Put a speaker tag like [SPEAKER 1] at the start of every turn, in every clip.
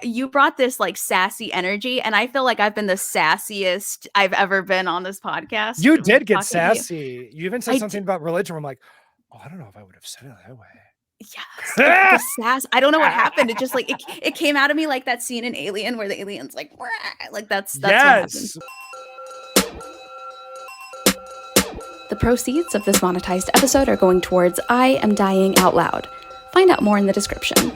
[SPEAKER 1] you brought this like sassy energy, and I feel like I've been the sassiest I've ever been on this podcast.
[SPEAKER 2] You did get
[SPEAKER 1] talking to you.
[SPEAKER 2] sassy. You even said something about religion. I'm like, oh, I don't know if I would have said it that way.
[SPEAKER 1] Yes, the sass. I don't know what happened. It just like it came out of me like that scene in Alien where the alien's like that's what happened. The proceeds of this monetized episode are going towards I Am Dying Out Loud. Find out more in the description.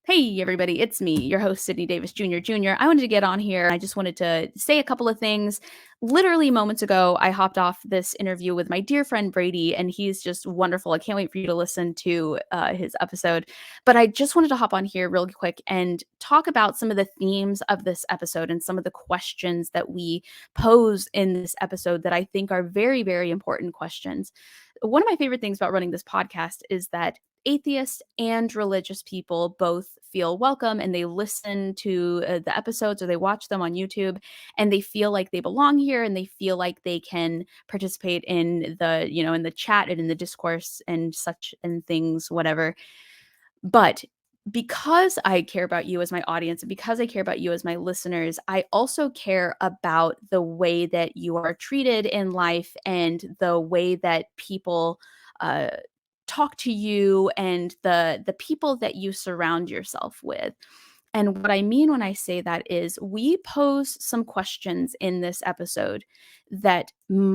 [SPEAKER 1] Hey everybody, it's me, your host, Sydney Davis Jr. I wanted to get on here. I just wanted to say a couple of things. Literally moments ago, I hopped off this interview with my dear friend Brady, and he's just wonderful. I can't wait for you to listen to his episode. But I just wanted to hop on here real quick and talk about some of the themes of this episode and some of the questions that we pose in this episode that I think are very, very important questions. One of my favorite things about running this podcast is that atheists and religious people both feel welcome, and they listen to the episodes or they watch them on YouTube, and they feel like they belong here, and they feel like they can participate in the, in the chat and in the discourse and such and things, whatever. But because I care about you as my audience, and because I care about you as my listeners, I also care about the way that you are treated in life and the way that people talk to you and the people that you surround yourself with. And what I mean when I say that is we pose some questions in this episode that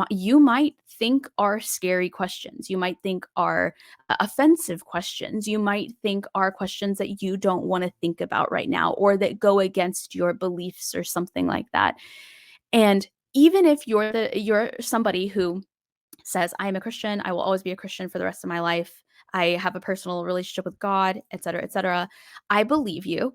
[SPEAKER 1] you might think are scary questions. You might think are offensive questions. You might think are questions that you don't want to think about right now, or that go against your beliefs or something like that. And even if you're somebody who says, I am a Christian, I will always be a Christian for the rest of my life, I have a personal relationship with God, etc., I believe you.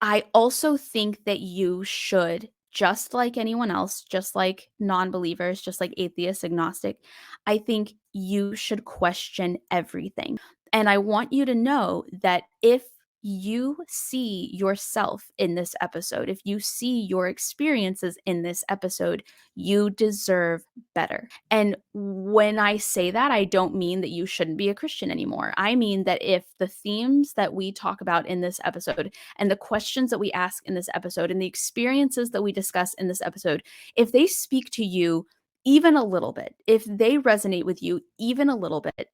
[SPEAKER 1] I also think that you should, just like anyone else, just like non-believers, just like atheists, agnostic, I think you should question everything. And I want you to know that if you see yourself in this episode, if you see your experiences in this episode, you deserve better. And when I say that, I don't mean that you shouldn't be a Christian anymore. I mean that if the themes that we talk about in this episode and the questions that we ask in this episode and the experiences that we discuss in this episode, if they speak to you even a little bit, if they resonate with you even a little bit,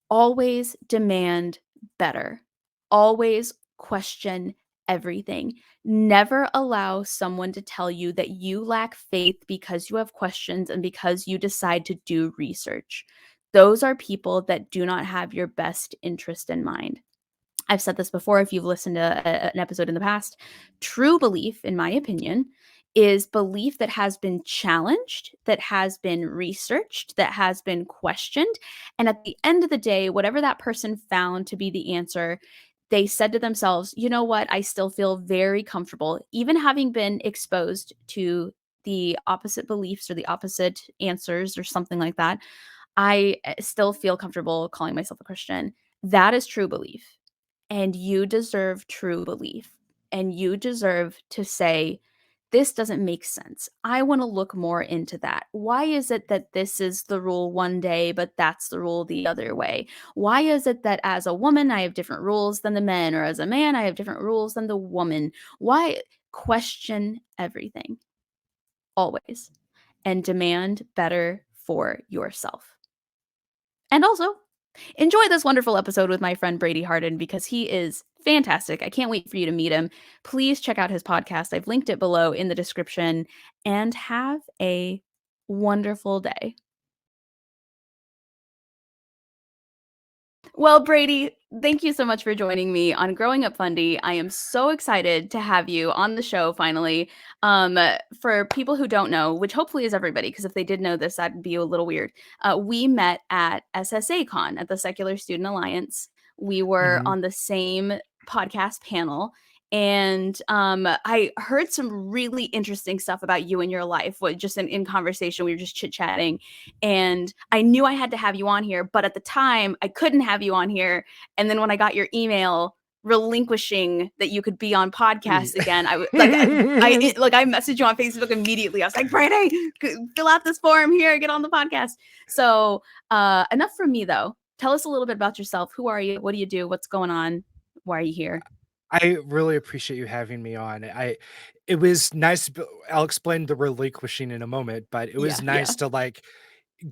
[SPEAKER 1] always demand better. Always question everything. Never allow someone to tell you that you lack faith because you have questions and because you decide to do research. Those are people that do not have your best interest in mind. I've said this before, if you've listened to an episode in the past. True belief, in my opinion, is belief that has been challenged, that has been researched, that has been questioned. And at the end of the day, whatever that person found to be the answer, they said to themselves, you know what, I still feel very comfortable, even having been exposed to the opposite beliefs or the opposite answers or something like that. I still feel comfortable calling myself a Christian. That is true belief. And you deserve true belief. And you deserve to say, this doesn't make sense. I want to look more into that. Why is it that this is the rule one day, but that's the rule the other way? Why is it that as a woman, I have different rules than the men, or as a man, I have different rules than the woman? Why? Question everything. Always. And demand better for yourself. And also, enjoy this wonderful episode with my friend Brady Hardin, because he is fantastic. I can't wait for you to meet him. Please check out his podcast. I've linked it below in the description, and have a wonderful day. Well, Brady, thank you so much for joining me on Growing Up Fundie. I am so excited to have you on the show finally. For people who don't know, which hopefully is everybody, because if they did know this, that'd be a little weird. We met at SSA Con at the Secular Student Alliance. We were on the same podcast panel. And I heard some really interesting stuff about you and your life. Just in conversation, we were just chit-chatting. And I knew I had to have you on here, but at the time, I couldn't have you on here. And then when I got your email, relinquishing that you could be on podcasts
[SPEAKER 2] Ye
[SPEAKER 1] again. I messaged you on Facebook immediately. I was like, Brady, fill out this form here, get on the podcast. So enough from me though. Tell us a little bit about yourself. Who are you? What do you do? What's going on? Why are you here?
[SPEAKER 2] I really appreciate you having me on. It was nice. I'll explain the relinquishing in a moment, but it was
[SPEAKER 1] Yeah, yeah.
[SPEAKER 2] nice to like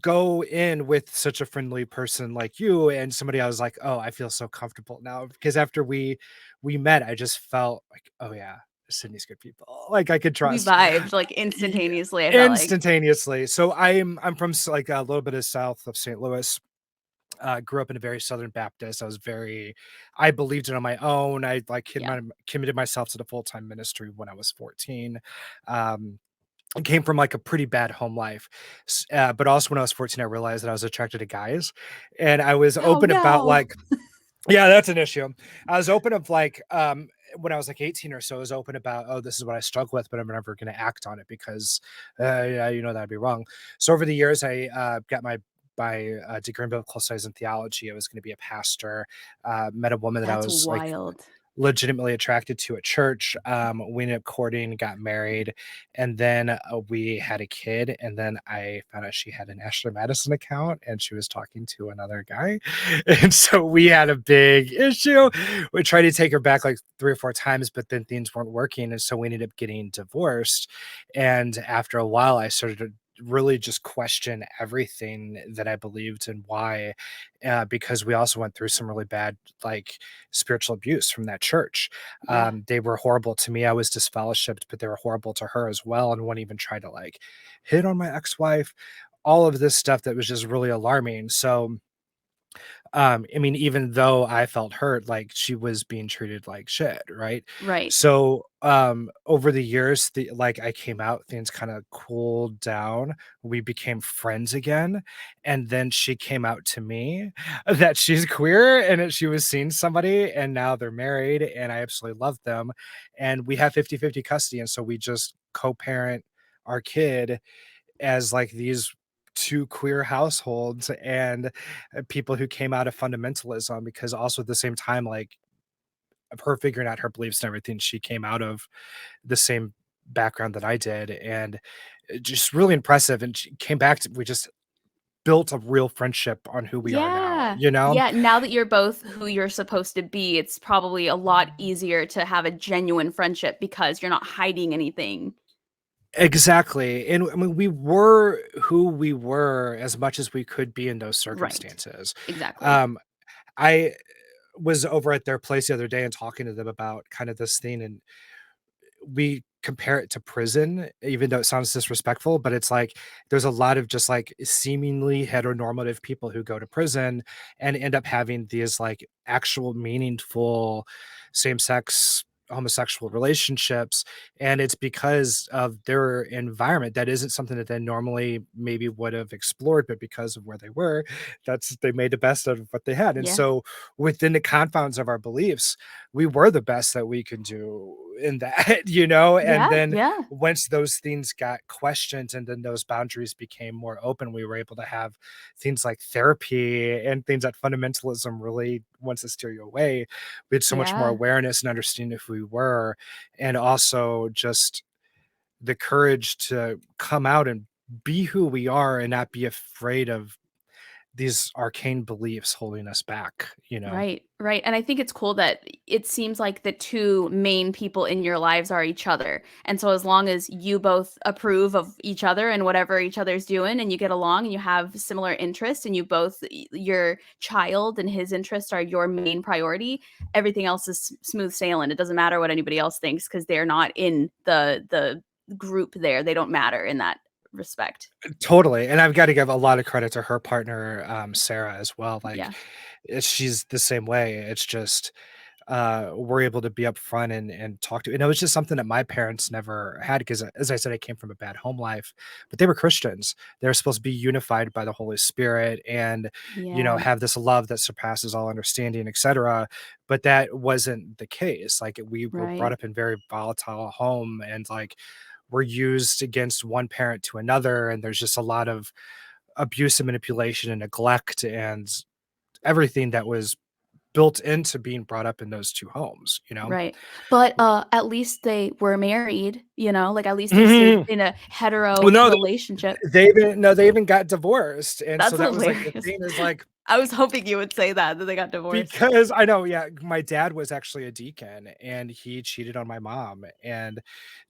[SPEAKER 2] go in with such a friendly person like you and somebody I was like, oh, I feel so comfortable now because after we met, I just felt like, oh yeah, Sydney's good people. Like I could
[SPEAKER 1] We
[SPEAKER 2] trust
[SPEAKER 1] vibed like
[SPEAKER 2] Y-
[SPEAKER 1] instantaneously, I felt like.
[SPEAKER 2] instantaneously. So I'm from like a little bit of south of St. Louis. Grew up in a very Southern Baptist. I believed it on my own. I like
[SPEAKER 1] Yeah.
[SPEAKER 2] committed myself to the full time ministry when I was 14. Um, I came from like a pretty bad home life, but also when I was 14, I realized that I was attracted to guys, and I was
[SPEAKER 1] Oh
[SPEAKER 2] open about
[SPEAKER 1] no.
[SPEAKER 2] like, yeah, that's an issue. I was open of like, when I was like 18 or so, I was open about, oh, this is what I struggle with, but I'm never going to act on it because, yeah, that'd be wrong. So over the years, I got my degree in biblical studies and theology. I was going to be a pastor. Met a woman that I
[SPEAKER 1] That's
[SPEAKER 2] was like
[SPEAKER 1] wild.
[SPEAKER 2] legitimately attracted to at church. We ended up courting, got married, and then we had a kid. And then I found out she had an Ashley Madison account and she was talking to another guy. And so we had a big issue. We tried to take her back like 3 or 4 times, but then things weren't working. And so we ended up getting divorced. And after a while, I started to really just question everything that I believed and why, because we also went through some really bad, like, spiritual abuse from that church.
[SPEAKER 1] Yeah.
[SPEAKER 2] They were horrible to me. I was disfellowshipped, but they were horrible to her as well. And one even tried to like hit on my ex-wife, all of this stuff that was just really alarming. So I mean, even though I felt hurt, like she was being treated like shit, right?
[SPEAKER 1] Right.
[SPEAKER 2] So over the years, like I came out, things kind of cooled down. We became friends again. And then she came out to me that she's queer and that she was seeing somebody and now they're married and I absolutely love them. And we have 50-50 custody. And so we just co-parent our kid as like these two queer households and people who came out of fundamentalism, because also at the same time, like of her figuring out her beliefs and everything, she came out of the same background that I did, and just really impressive. And she came back to, we just built a real friendship on who we are now,
[SPEAKER 1] Yeah. Yeah, now that you're both who you're supposed to be, it's probably a lot easier to have a genuine friendship because you're not hiding anything.
[SPEAKER 2] Exactly. And I mean, we were who we were as much as we could be in those
[SPEAKER 1] Right.
[SPEAKER 2] circumstances.
[SPEAKER 1] Exactly.
[SPEAKER 2] Um, I was over at their place the other day and talking to them about kind of this thing, and we compare it to prison, even though it sounds disrespectful, but it's like there's a lot of just like seemingly heteronormative people who go to prison and end up having these like actual meaningful same-sex homosexual relationships, and it's because of their environment that isn't something that they normally maybe would have explored, but because of where they were, that's they made the best out of what they had. And
[SPEAKER 1] Yeah.
[SPEAKER 2] so within the confines of our beliefs, we were the best that we could do in that, and
[SPEAKER 1] Yeah.
[SPEAKER 2] then
[SPEAKER 1] Yeah.
[SPEAKER 2] once those things got questioned and then those boundaries became more open, we were able to have things like therapy and things that fundamentalism really wants to steer you away. We had so much more
[SPEAKER 1] Yeah.
[SPEAKER 2] awareness and understanding of who we were, and also just the courage to come out and be who we are and not be afraid of these arcane beliefs holding us back.
[SPEAKER 1] Right, right. And I think it's cool that it seems like the two main people in your lives are each other. And so as long as you both approve of each other and whatever each other's doing and you get along and you have similar interests and you both your child and his interests are your main priority, everything else is smooth sailing. It doesn't matter what anybody else thinks because they're not in the group there. They don't matter in that respect.
[SPEAKER 2] Totally, and I've gotta give a lot of credit to her partner, Sarah, as well. Like,
[SPEAKER 1] Yeah.
[SPEAKER 2] she's the same way. It's just, we're able to be upfront and talk to, and it was just something that my parents never had because, as I said, I came from a bad home life, but they were Christians. They were supposed to be unified by the Holy Spirit and,
[SPEAKER 1] Yeah.
[SPEAKER 2] have this love that surpasses all understanding, etcetera, but that wasn't the case. Like, we were brought
[SPEAKER 1] Right.
[SPEAKER 2] up in very volatile home, and, like, were used against one parent to another, and there's just a lot of abuse and manipulation and neglect and everything that was built into being brought up in those two homes, you know?
[SPEAKER 1] Right. But, at least they were married, like, at least they stayed in a
[SPEAKER 2] Well,
[SPEAKER 1] hetero
[SPEAKER 2] no,
[SPEAKER 1] relationship.
[SPEAKER 2] they even got divorced, and so
[SPEAKER 1] That's
[SPEAKER 2] that was, like, the
[SPEAKER 1] hilarious.
[SPEAKER 2] thing is, like,
[SPEAKER 1] I was hoping you would say that they got divorced.
[SPEAKER 2] because I know, yeah, my dad was actually a deacon, and he cheated on my mom, and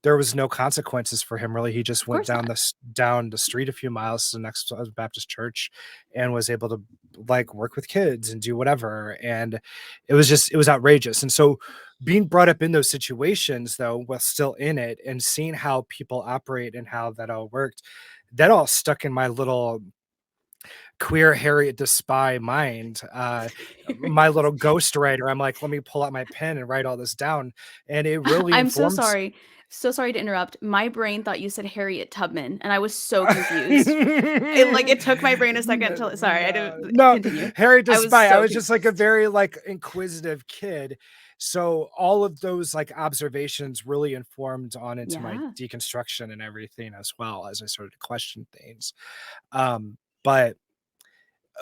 [SPEAKER 2] there was no consequences for him, really. He just
[SPEAKER 1] Of
[SPEAKER 2] went
[SPEAKER 1] course not.
[SPEAKER 2] down the street a few miles to the next Baptist church and was able to, like, work with kids and do whatever, and it was outrageous, and so being brought up in those situations, though, while still in it and seeing how people operate and how that all worked, that all stuck in my little queer Harriet the Spy mind, my little ghostwriter. I'm like, let me pull out my pen and write all this down. And it really
[SPEAKER 1] I'm so
[SPEAKER 2] informs.
[SPEAKER 1] sorry. So sorry to interrupt. My brain thought you said Harriet Tubman, and I was so confused. It took my brain a second to sorry, I
[SPEAKER 2] No,
[SPEAKER 1] didn't
[SPEAKER 2] no,
[SPEAKER 1] continue.
[SPEAKER 2] Harriet the
[SPEAKER 1] I was
[SPEAKER 2] Spy. I
[SPEAKER 1] so
[SPEAKER 2] was just like a
[SPEAKER 1] confused.
[SPEAKER 2] very like inquisitive kid. So all of those like observations really informed on into my
[SPEAKER 1] Yeah.
[SPEAKER 2] deconstruction and everything as well as I started to question things. Um, but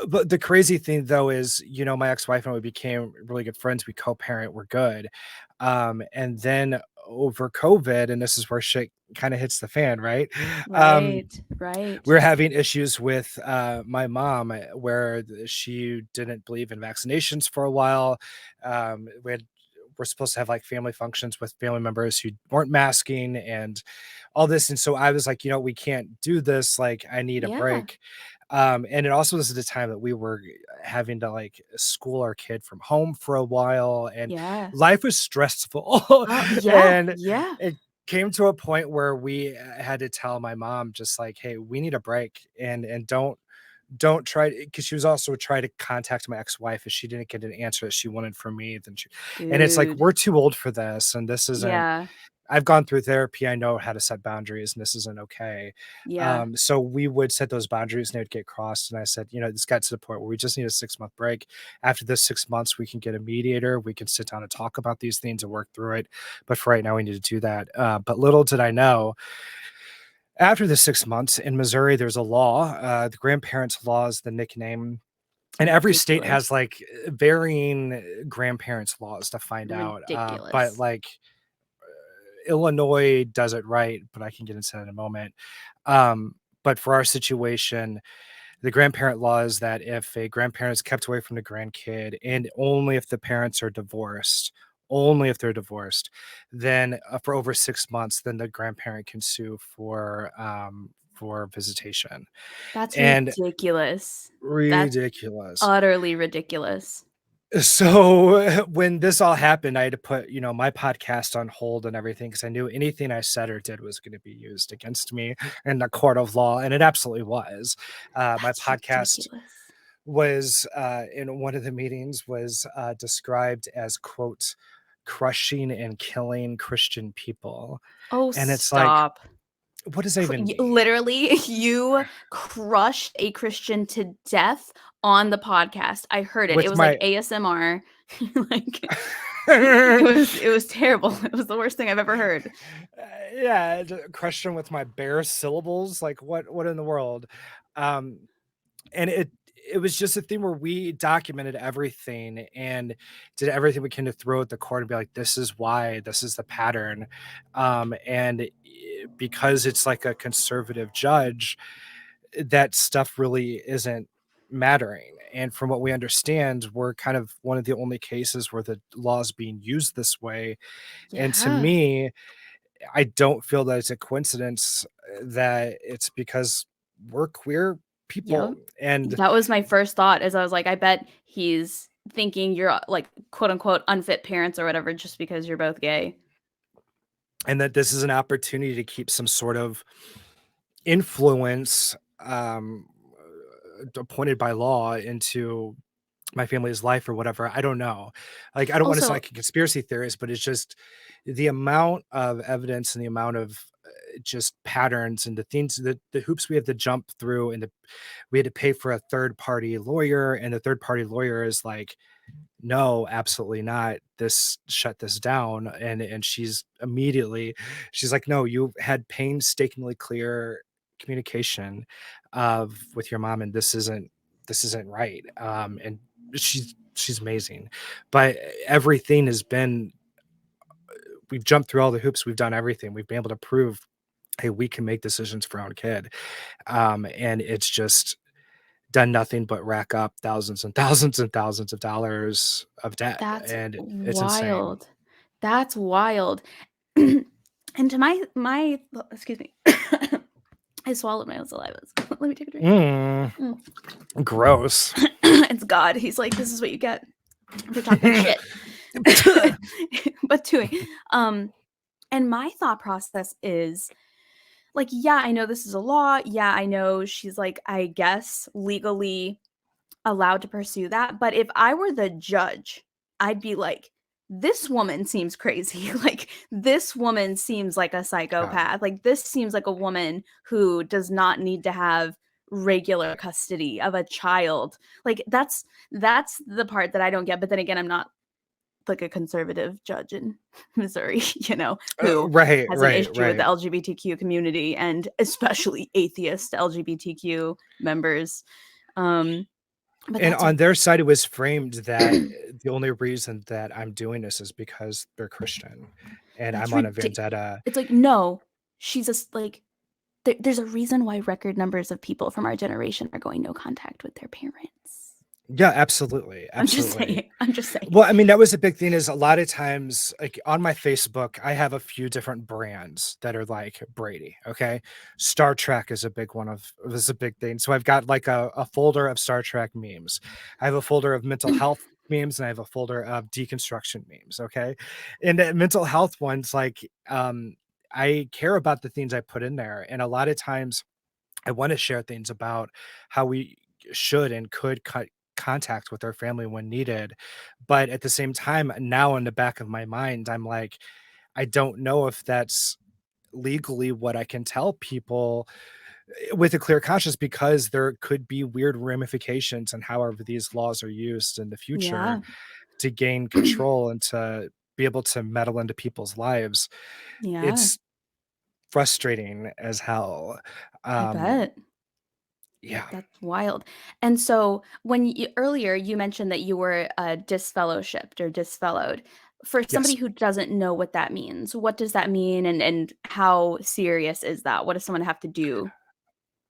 [SPEAKER 2] But the crazy thing though is, my ex-wife and I became really good friends. We co-parent, we're good. And then over COVID, and this is where shit kind of hits the fan, right? Um,
[SPEAKER 1] Right, right.
[SPEAKER 2] we were having issues with my mom where she didn't believe in vaccinations for a while. We're supposed to have like family functions with family members who weren't masking and all this. And so I was like, we can't do this. Like, I need a
[SPEAKER 1] Yeah,
[SPEAKER 2] break. And it also was at the time that we were having to like school our kid from home for a while, and
[SPEAKER 1] yeah.
[SPEAKER 2] life was stressful.
[SPEAKER 1] Yeah,
[SPEAKER 2] And
[SPEAKER 1] yeah.
[SPEAKER 2] it came to a point where we had to tell my mom just like, hey, we need a break, and don't try to, because she was also trying to contact my ex-wife if she didn't get an answer that she wanted from me, and it's like,
[SPEAKER 1] Dude.
[SPEAKER 2] we're too old for this, and this isn't.
[SPEAKER 1] Yeah,
[SPEAKER 2] I've gone through therapy. I know how to set boundaries, and this isn't okay.
[SPEAKER 1] yeah,
[SPEAKER 2] So we would set those boundaries, and they would get crossed. And I said, this got to the point where we just need a 6-month break. After this 6 months, we can get a mediator. We can sit down and talk about these things and work through it. But for right now, we need to do that. But little did I know, after the 6 months in Missouri, there's a law. The grandparents' law is the nickname, and every state has
[SPEAKER 1] ridiculous,
[SPEAKER 2] like varying grandparents' laws to find out. But
[SPEAKER 1] ridiculous.
[SPEAKER 2] like Illinois does it right, but I can get into that in a moment. But for our situation, the grandparent law is that if a grandparent is kept away from the grandkid, and only if the parents are divorced, only if they're divorced, then for over 6 months, then the grandparent can sue for visitation.
[SPEAKER 1] That's
[SPEAKER 2] And
[SPEAKER 1] ridiculous. That's
[SPEAKER 2] ridiculous.
[SPEAKER 1] utterly ridiculous.
[SPEAKER 2] So when this all happened, I had to put, my podcast on hold and everything, because I knew anything I said or did was going to be used against me in the court of law, and it absolutely was. My
[SPEAKER 1] That's
[SPEAKER 2] podcast
[SPEAKER 1] ridiculous.
[SPEAKER 2] was in one of the meetings was described as, quote, crushing and killing Christian people,
[SPEAKER 1] Oh,
[SPEAKER 2] and it's like,
[SPEAKER 1] stop.
[SPEAKER 2] what does that even
[SPEAKER 1] Y
[SPEAKER 2] mean?
[SPEAKER 1] literally, you crushed a Christian to death on the podcast. I heard it. It
[SPEAKER 2] With
[SPEAKER 1] was like
[SPEAKER 2] my
[SPEAKER 1] ASMR. Like, it was terrible. It was the worst thing I've ever heard.
[SPEAKER 2] Yeah, crushed them with my bare syllables. Like, what in the world? Um, and it was just a thing where we documented everything and did everything we can to throw at the court and be like, this is why, this is the pattern. And because it's like a conservative judge, that stuff really isn't mattering. And from what we understand, we're kind of one of the only cases where the law is being used this way. And to
[SPEAKER 1] Yeah.
[SPEAKER 2] me, I don't feel that it's a coincidence that it's because we're queer
[SPEAKER 1] Yep.
[SPEAKER 2] people. And
[SPEAKER 1] That was my first thought as I was like, I bet he's thinking you're, like, quote unquote "unfit parents" or whatever just because you're both gay.
[SPEAKER 2] that this is an opportunity to keep some sort of influence appointed by law into my family's life or whatever. I don't know. Like, I don't want to sound
[SPEAKER 1] Also
[SPEAKER 2] like a conspiracy theorist, but it's just the amount of evidence and the amount of just patterns and the things that the hoops we have to jump through, and we had to pay for a third party lawyer, and the third party lawyer is like, no, absolutely not, this, shut this down. And she's like, no, you had painstakingly clear communication of with your mom, and this isn't right. And she's she's amazing. But everything has been, we've jumped through all the hoops, we've done everything. We've been able to prove, hey, we can make decisions for our own kid. And it's just done nothing but rack up thousands and thousands and thousands of dollars of debt.
[SPEAKER 1] That's
[SPEAKER 2] And it's insane.
[SPEAKER 1] wild. That's wild. And to my excuse me. I swallowed my own saliva. Let me take a drink. Mm.
[SPEAKER 2] Gross.
[SPEAKER 1] It's God. He's like, this is what you get for talking shit. But doing. And my thought process is like, yeah, I know this is a law. Yeah, I know she's like, I guess legally allowed to pursue that. But if I were the judge, I'd be like, this woman seems crazy. Like, this woman seems like a psychopath. Like, this seems like a woman who does not need to have regular custody of a child. Like, that's the part that I don't get. But then again, I'm not like a conservative judge in Missouri, who has an issue with the LGBTQ community and especially atheist LGBTQ members.
[SPEAKER 2] And on their side, it was framed that the only reason that I'm doing this is because they're Christian and I'm on a vendetta.
[SPEAKER 1] It's like, no, she's just like, there's a reason why record numbers of people from our generation are going no contact with their parents.
[SPEAKER 2] Yeah, absolutely. Absolutely.
[SPEAKER 1] I'm just saying.
[SPEAKER 2] Well, I mean, that was a big thing is a lot of times, like on my Facebook, I have a few different brands that are like Brady. Okay. Star Trek is a big one is a big thing. So I've got like a folder of Star Trek memes. I have a folder of mental health memes and I have a folder of deconstruction memes. Okay. And mental health ones, like, I care about the things I put in there. And a lot of times I want to share things about how we should and could cut contact with our family when needed. But at the same time, now in the back of my mind, I'm like, I don't know if that's legally what I can tell people with a clear conscience, because there could be weird ramifications and however these laws are used in the future to gain control and to be able to meddle into people's lives. It's frustrating as hell.
[SPEAKER 1] I bet.
[SPEAKER 2] Yeah.
[SPEAKER 1] That's wild. And so when earlier you mentioned that you were disfellowshipped or disfellowed. For somebody who doesn't know what that means, what does that mean and how serious is that? What does someone have to do?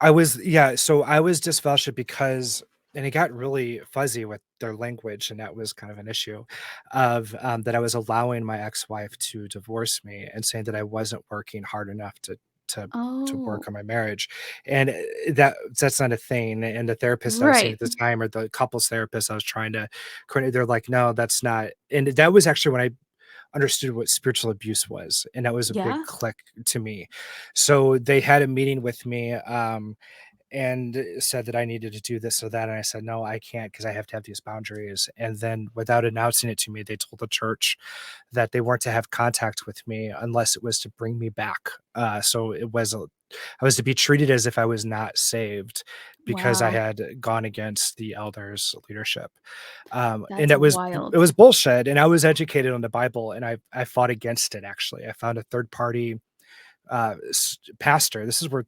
[SPEAKER 2] So I was disfellowship because, and it got really fuzzy with their language, and that was kind of an issue of that I was allowing my ex-wife to divorce me and saying that I wasn't working hard enough to work on my marriage. And that's not a thing. And the therapist I was seeing at the time, or the couples therapist I was trying to coordinate, they're like, no, that's not. And that was actually when I understood what spiritual abuse was, and that was a big click to me. So they had a meeting with me, and said that I needed to do this or that. And I said, no, I can't, because I have to have these boundaries. And then without announcing it to me, they told the church that they weren't to have contact with me unless it was to bring me back. So I was to be treated as if I was not saved because I had gone against the elders' leadership. And it was bullshit. And I was educated on the Bible, and I fought against it. Actually, I found a third party pastor. This is where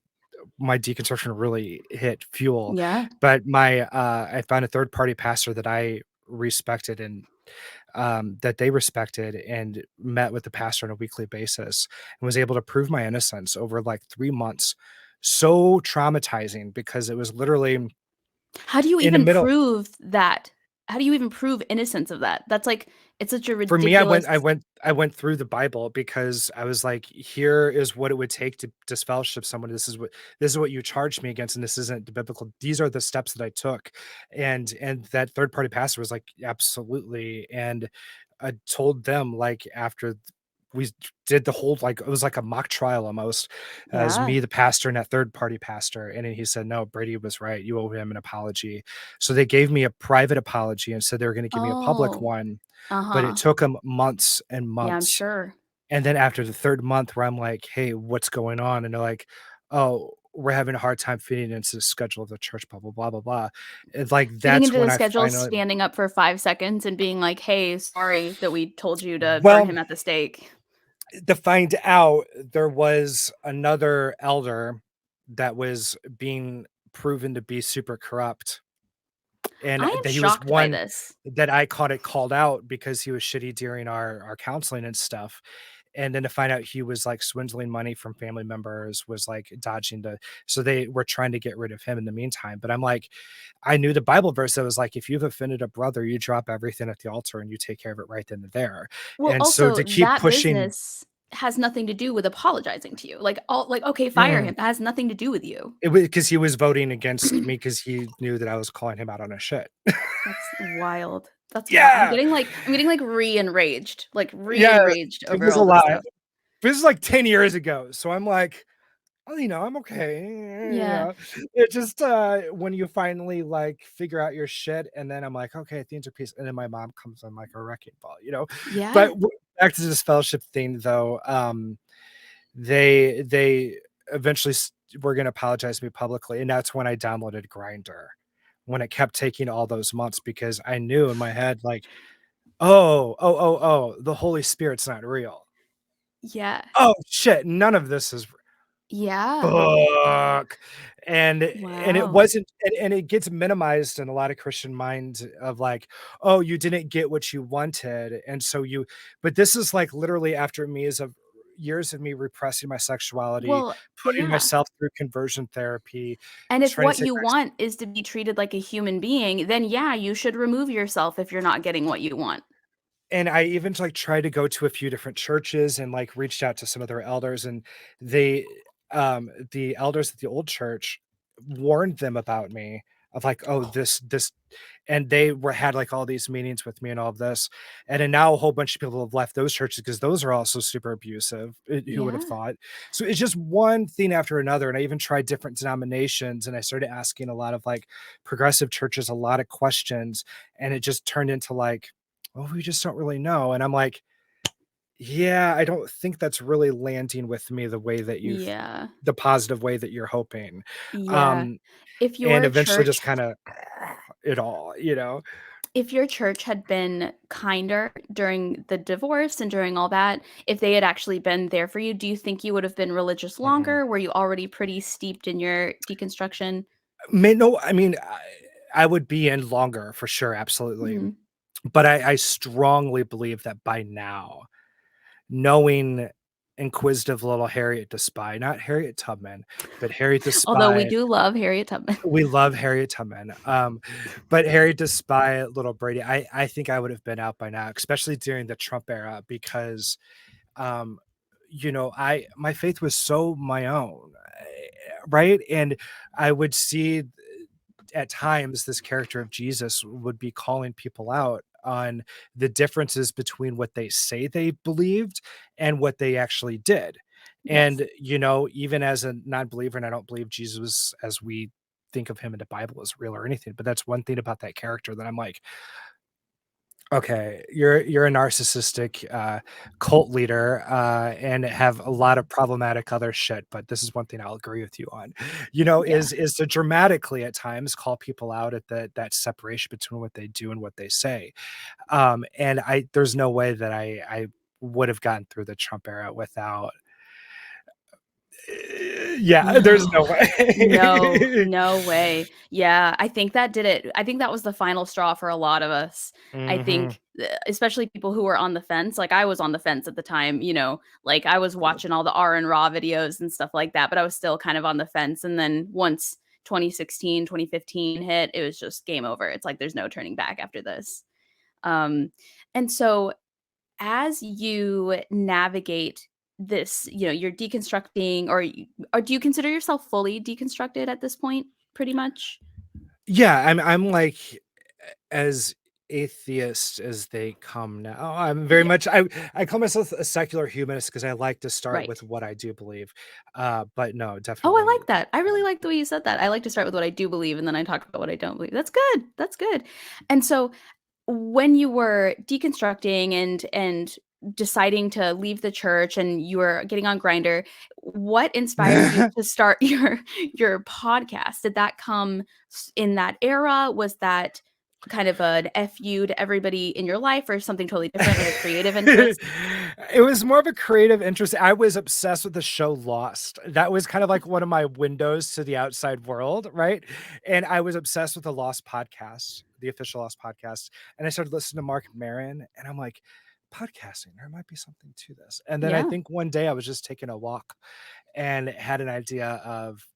[SPEAKER 2] my deconstruction really hit fuel. But I found a third party pastor that I respected, and that they respected, and met with the pastor on a weekly basis and was able to prove my innocence over like 3 months. So traumatizing, because it was literally,
[SPEAKER 1] how do you even prove that? How do you even prove innocence of that? That's like, it's such a ridiculous.
[SPEAKER 2] For me, I went through the Bible, because I was like, here is what it would take to disfellowship someone. This is what you charged me against, and this isn't the biblical. These are the steps that I took. And that third party pastor was like, absolutely. And I told them, like, after we did the whole, like, it was like a mock trial almost, as me, the pastor, and that third party pastor. And then he said, no, Brady was right. You owe him an apology. So they gave me a private apology and said they were going to give me a public one. But it took them months and months.
[SPEAKER 1] Yeah, I'm sure.
[SPEAKER 2] And then after the third month, where I'm like, hey, what's going on? And they're like, oh, we're having a hard time fitting into the schedule of the church, blah, blah, blah, blah, blah. It's like, that's
[SPEAKER 1] into
[SPEAKER 2] when
[SPEAKER 1] the schedule, standing up for 5 seconds and being like, hey, sorry that we told you to burn him at the stake.
[SPEAKER 2] To find out, there was another elder that was being proven to be super corrupt. And
[SPEAKER 1] I am
[SPEAKER 2] he was
[SPEAKER 1] shocked by
[SPEAKER 2] one
[SPEAKER 1] this.
[SPEAKER 2] that I called out because he was shitty during our counseling and stuff. And then to find out he was like swindling money from family members, was like dodging so they were trying to get rid of him in the meantime. But I'm like, I knew the Bible verse that was like, if you've offended a brother, you drop everything at the altar and you take care of it right then and there.
[SPEAKER 1] Well,
[SPEAKER 2] And so
[SPEAKER 1] also,
[SPEAKER 2] to keep
[SPEAKER 1] that
[SPEAKER 2] pushing,
[SPEAKER 1] business has nothing to do with apologizing to you. Okay, fire
[SPEAKER 2] mm,
[SPEAKER 1] him. That has nothing to do with you.
[SPEAKER 2] it was because he was voting against me because he knew that I was calling him out on his shit.
[SPEAKER 1] That's wild. That's wild.
[SPEAKER 2] Yeah.
[SPEAKER 1] I'm getting like re-enraged,
[SPEAKER 2] Yeah. It
[SPEAKER 1] over
[SPEAKER 2] was a
[SPEAKER 1] all this
[SPEAKER 2] lot.
[SPEAKER 1] stuff.
[SPEAKER 2] This is like 10 years ago. So I'm like, oh, I'm okay.
[SPEAKER 1] Yeah.
[SPEAKER 2] It just when you finally like figure out your shit, and then I'm like, okay, things are peace. And then my mom comes on like a wrecking ball. But
[SPEAKER 1] Yeah.
[SPEAKER 2] back to this fellowship thing though, they eventually were gonna apologize to me publicly, and that's when I downloaded Grinder. When it kept taking all those months because I knew in my head, like, oh, the Holy Spirit's not real.
[SPEAKER 1] Yeah.
[SPEAKER 2] Oh shit, none of this is
[SPEAKER 1] Yeah.
[SPEAKER 2] fuck. And it
[SPEAKER 1] Wow.
[SPEAKER 2] wasn't, and it gets minimized in a lot of Christian minds of like, oh, you didn't get what you wanted. And so but this is like literally after years of me repressing my sexuality,
[SPEAKER 1] Well,
[SPEAKER 2] putting
[SPEAKER 1] yeah.
[SPEAKER 2] myself through conversion therapy,
[SPEAKER 1] And if
[SPEAKER 2] trying to
[SPEAKER 1] what
[SPEAKER 2] take
[SPEAKER 1] you want is to be treated like a human being, then yeah, you should remove yourself if you're not getting what you want.
[SPEAKER 2] and I even like tried to go to a few different churches and like reached out to some of their elders, and they the elders at the old church warned them about me of like, oh, this, and they had like all these meetings with me and all of this. And then now a whole bunch of people have left those churches because those are also super abusive. Who would have
[SPEAKER 1] Yeah.
[SPEAKER 2] thought? So it's just one thing after another. And I even tried different denominations, and I started asking a lot of like progressive churches a lot of questions, and it just turned into like, well, we just don't really know. And I'm like, yeah, I don't think that's really landing with me the way that
[SPEAKER 1] Yeah.
[SPEAKER 2] the positive way that you're hoping.
[SPEAKER 1] Yeah.
[SPEAKER 2] Um,
[SPEAKER 1] If
[SPEAKER 2] and
[SPEAKER 1] your
[SPEAKER 2] eventually just
[SPEAKER 1] church
[SPEAKER 2] kind of it all.
[SPEAKER 1] if your church had been kinder during the divorce and during all that, if they had actually been there for you, do you think you would have been religious
[SPEAKER 2] Mhm.
[SPEAKER 1] longer? Were you already pretty steeped in your deconstruction?
[SPEAKER 2] No, I mean, I would be in longer for sure, absolutely.
[SPEAKER 1] Mhm.
[SPEAKER 2] But I strongly believe that by now, knowing inquisitive little Harriet Despy, not Harriet Tubman, but Harriet
[SPEAKER 1] Although we
[SPEAKER 2] Despy.
[SPEAKER 1] do love Harriet Tubman.
[SPEAKER 2] We love Harriet Tubman. But Harriet Despy, little Brady, I think I would have been out by now, especially during the Trump era, because um, I my faith was so my own, right? And I would see at times this character of Jesus would be calling people out on the differences between what they say they believed and what they actually did.
[SPEAKER 1] Yes.
[SPEAKER 2] And even as a non-believer, and I don't believe Jesus as we think of him in the Bible is real or anything, but that's one thing about that character that I'm like, okay, you're a narcissistic cult leader and have a lot of problematic other shit, but this is one thing I'll agree with you on.
[SPEAKER 1] Yeah.
[SPEAKER 2] Is to dramatically at times call people out at that separation between what they do and what they say. And there's no way that I would have gotten through the Trump era without. Yeah, there's no
[SPEAKER 1] No. No,
[SPEAKER 2] way.
[SPEAKER 1] no way. Yeah, I think that did it. I think that was the final straw for a lot of us. I
[SPEAKER 2] Mhm.
[SPEAKER 1] think, especially people who were on the fence, like, I was on the fence at the time, like, I was watching all the R and Raw videos and stuff like that, but I was still kind of on the fence, and then once 2016, 2015 hit, it was just game over. It's like, there's no turning back after this. Um, and so as you navigate this, you're deconstructing, or do you consider yourself fully deconstructed at this point, pretty much?
[SPEAKER 2] Yeah, I'm like as atheist as they come now. I'm very
[SPEAKER 1] Yeah,
[SPEAKER 2] much I call myself a secular humanist because I like to start
[SPEAKER 1] right.
[SPEAKER 2] with what I do believe. But no,
[SPEAKER 1] Oh, I
[SPEAKER 2] definitely.
[SPEAKER 1] like that. I really like the way you said that. I like to start with what I do believe, and then I talk about what I don't believe. That's good. That's good. And so when you were deconstructing and deciding to leave the church and you were getting on Grinder, what inspired you to start your podcast? Did that come in that era? Was that kind of an FU to everybody in your life, or something totally different, like a creative interest?
[SPEAKER 2] It was more of a creative interest. I was obsessed with the show Lost. That was kind of like one of my windows to the outside world, right? And I was obsessed with the Lost podcast the Official Lost podcast, and I started listening to Mark Maron, and I'm like, podcasting, there might be something to this. And then I
[SPEAKER 1] Yeah.
[SPEAKER 2] think one day I was just taking a walk and had an idea of,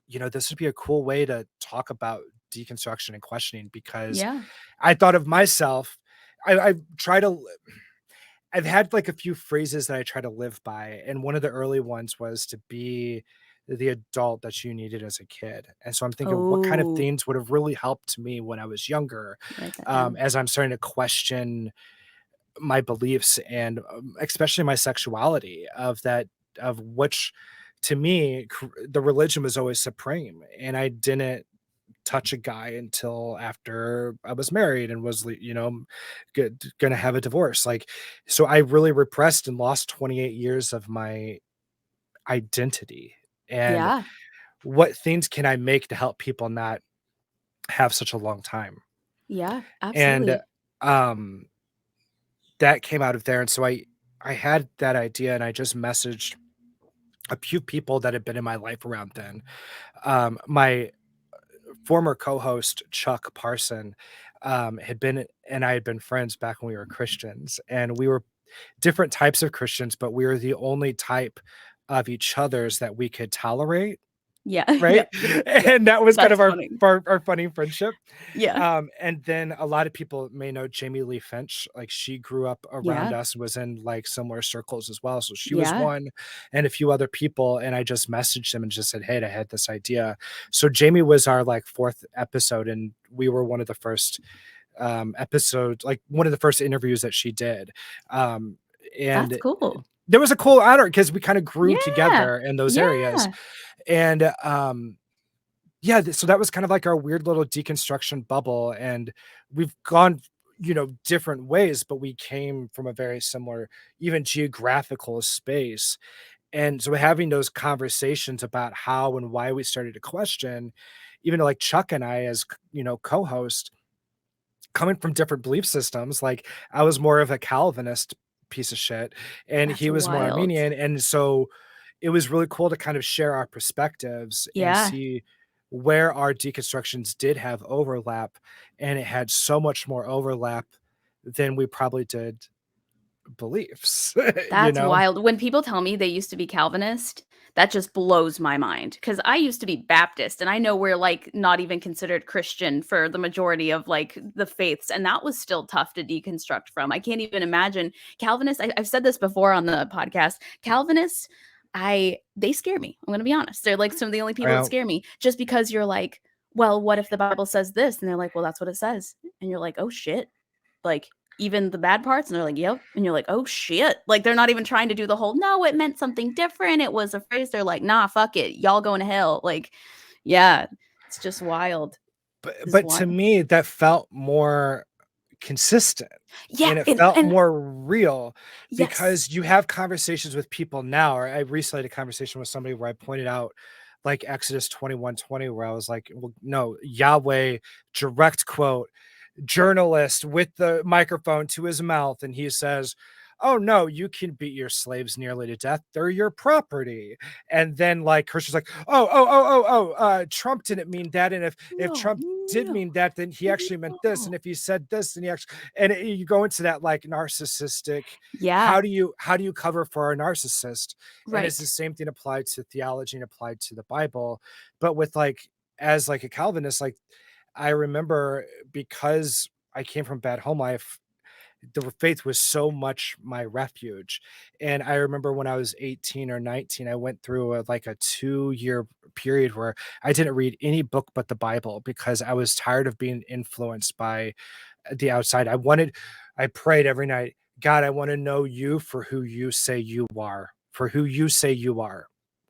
[SPEAKER 2] this would be a cool way to talk about deconstruction and questioning, because
[SPEAKER 1] Yeah.
[SPEAKER 2] I thought of myself. I try to I've had like a few phrases that I try to live by, and one of the early ones was to be the adult that you needed as a kid. And so I'm thinking, what kind of
[SPEAKER 1] Oh,
[SPEAKER 2] things would have really helped me when I was younger,
[SPEAKER 1] write that down.
[SPEAKER 2] as I'm starting to question my beliefs and especially my sexuality, of which, to me, the religion was always supreme, and I didn't touch a guy until after I was married and was, gonna have a divorce. Like, so I really repressed and lost 28 years of my identity. And
[SPEAKER 1] Yeah.
[SPEAKER 2] what things can I make to help people not have such a long time?
[SPEAKER 1] Yeah,
[SPEAKER 2] And
[SPEAKER 1] absolutely.
[SPEAKER 2] um that came out of there. And so I had that idea, and I just messaged a few people that had been in my life around then. My former co-host Chuck Parson had been and I had been friends back when we were Christians, and we were different types of Christians, but we were the only type of each other's that we could tolerate,
[SPEAKER 1] Yeah.
[SPEAKER 2] right?
[SPEAKER 1] Yep. Yep.
[SPEAKER 2] And that was kind
[SPEAKER 1] That's
[SPEAKER 2] of our
[SPEAKER 1] funny.
[SPEAKER 2] our funny friendship.
[SPEAKER 1] Yeah.
[SPEAKER 2] And then a lot of people may know Jamie Lee Finch. Like, she grew up around
[SPEAKER 1] Yeah.
[SPEAKER 2] us and was in like similar circles as well. So she was
[SPEAKER 1] Yeah.
[SPEAKER 2] one, and a few other people. And I just messaged them and just said, hey, I had this idea. So Jamie was our like fourth episode, and we were one of the first episodes, like one of the first interviews that she did.
[SPEAKER 1] That's
[SPEAKER 2] And
[SPEAKER 1] cool.
[SPEAKER 2] there was a cool honor because we kind of grew
[SPEAKER 1] Yeah.
[SPEAKER 2] together in those areas.
[SPEAKER 1] Yeah.
[SPEAKER 2] And yeah, so that was kind of like our weird little deconstruction bubble, and we've gone, different ways, but we came from a very similar, even geographical space. And so having those conversations about how and why we started to question, even like Chuck and I as, co-host, coming from different belief systems. Like, I was more of a Calvinist piece of shit, and
[SPEAKER 1] That's
[SPEAKER 2] he was more
[SPEAKER 1] wild.
[SPEAKER 2] Armenian. And so it was really cool to kind of share our perspectives and
[SPEAKER 1] Yeah.
[SPEAKER 2] see where our deconstructions did have overlap. And it had so much more overlap than we probably did beliefs, you
[SPEAKER 1] That's
[SPEAKER 2] know?
[SPEAKER 1] wild. When people tell me they used to be Calvinist, that just blows my mind because I used to be Baptist, and I know we're like not even considered Christian for the majority of like the faiths, and that was still tough to deconstruct from. I can't even imagine Calvinists. I've said this before on the podcast. Calvinists, they scare me. I'm gonna be honest. They're like some of the only people that
[SPEAKER 2] Well,
[SPEAKER 1] scare me, just because you're like, well, what if the Bible says this? And they're like, well, that's what it says, and you're like, oh shit, like even the bad parts, and they're like, yep, and you're like, oh shit, like they're not even trying to do the whole no, it meant something different, it was a phrase. They're like, nah, fuck it, y'all going to hell. Like, yeah, it's just wild. It's
[SPEAKER 2] but to
[SPEAKER 1] wild.
[SPEAKER 2] me, that felt more consistent,
[SPEAKER 1] Yeah,
[SPEAKER 2] and it
[SPEAKER 1] and
[SPEAKER 2] felt more real,
[SPEAKER 1] yes.
[SPEAKER 2] because you have conversations with people now. Or I recently had a conversation with somebody where I pointed out like Exodus 21:20, where I was like, well, no, Yahweh, direct quote, journalist with the microphone to his mouth, and he says, oh no, you can beat your slaves nearly to death, they're your property. And then like Christian's like, Trump didn't mean that, and if
[SPEAKER 1] No,
[SPEAKER 2] Trump did
[SPEAKER 1] no,
[SPEAKER 2] mean that, then he actually meant this, and
[SPEAKER 1] no.
[SPEAKER 2] if he said this, then he actually, and you go into that like narcissistic,
[SPEAKER 1] Yeah,
[SPEAKER 2] how do you cover for a narcissist? And it's the
[SPEAKER 1] right.
[SPEAKER 2] same thing applied to theology and applied to the Bible. But with like, as like a Calvinist, like, I remember, because I came from bad home life, the faith was so much my refuge. And I remember when I was 18 or 19, I went through like a 2-year period where I didn't read any book but the Bible, because I was tired of being influenced by the outside. I prayed every night, God, I want to know you for who you say you are, for who you say you are.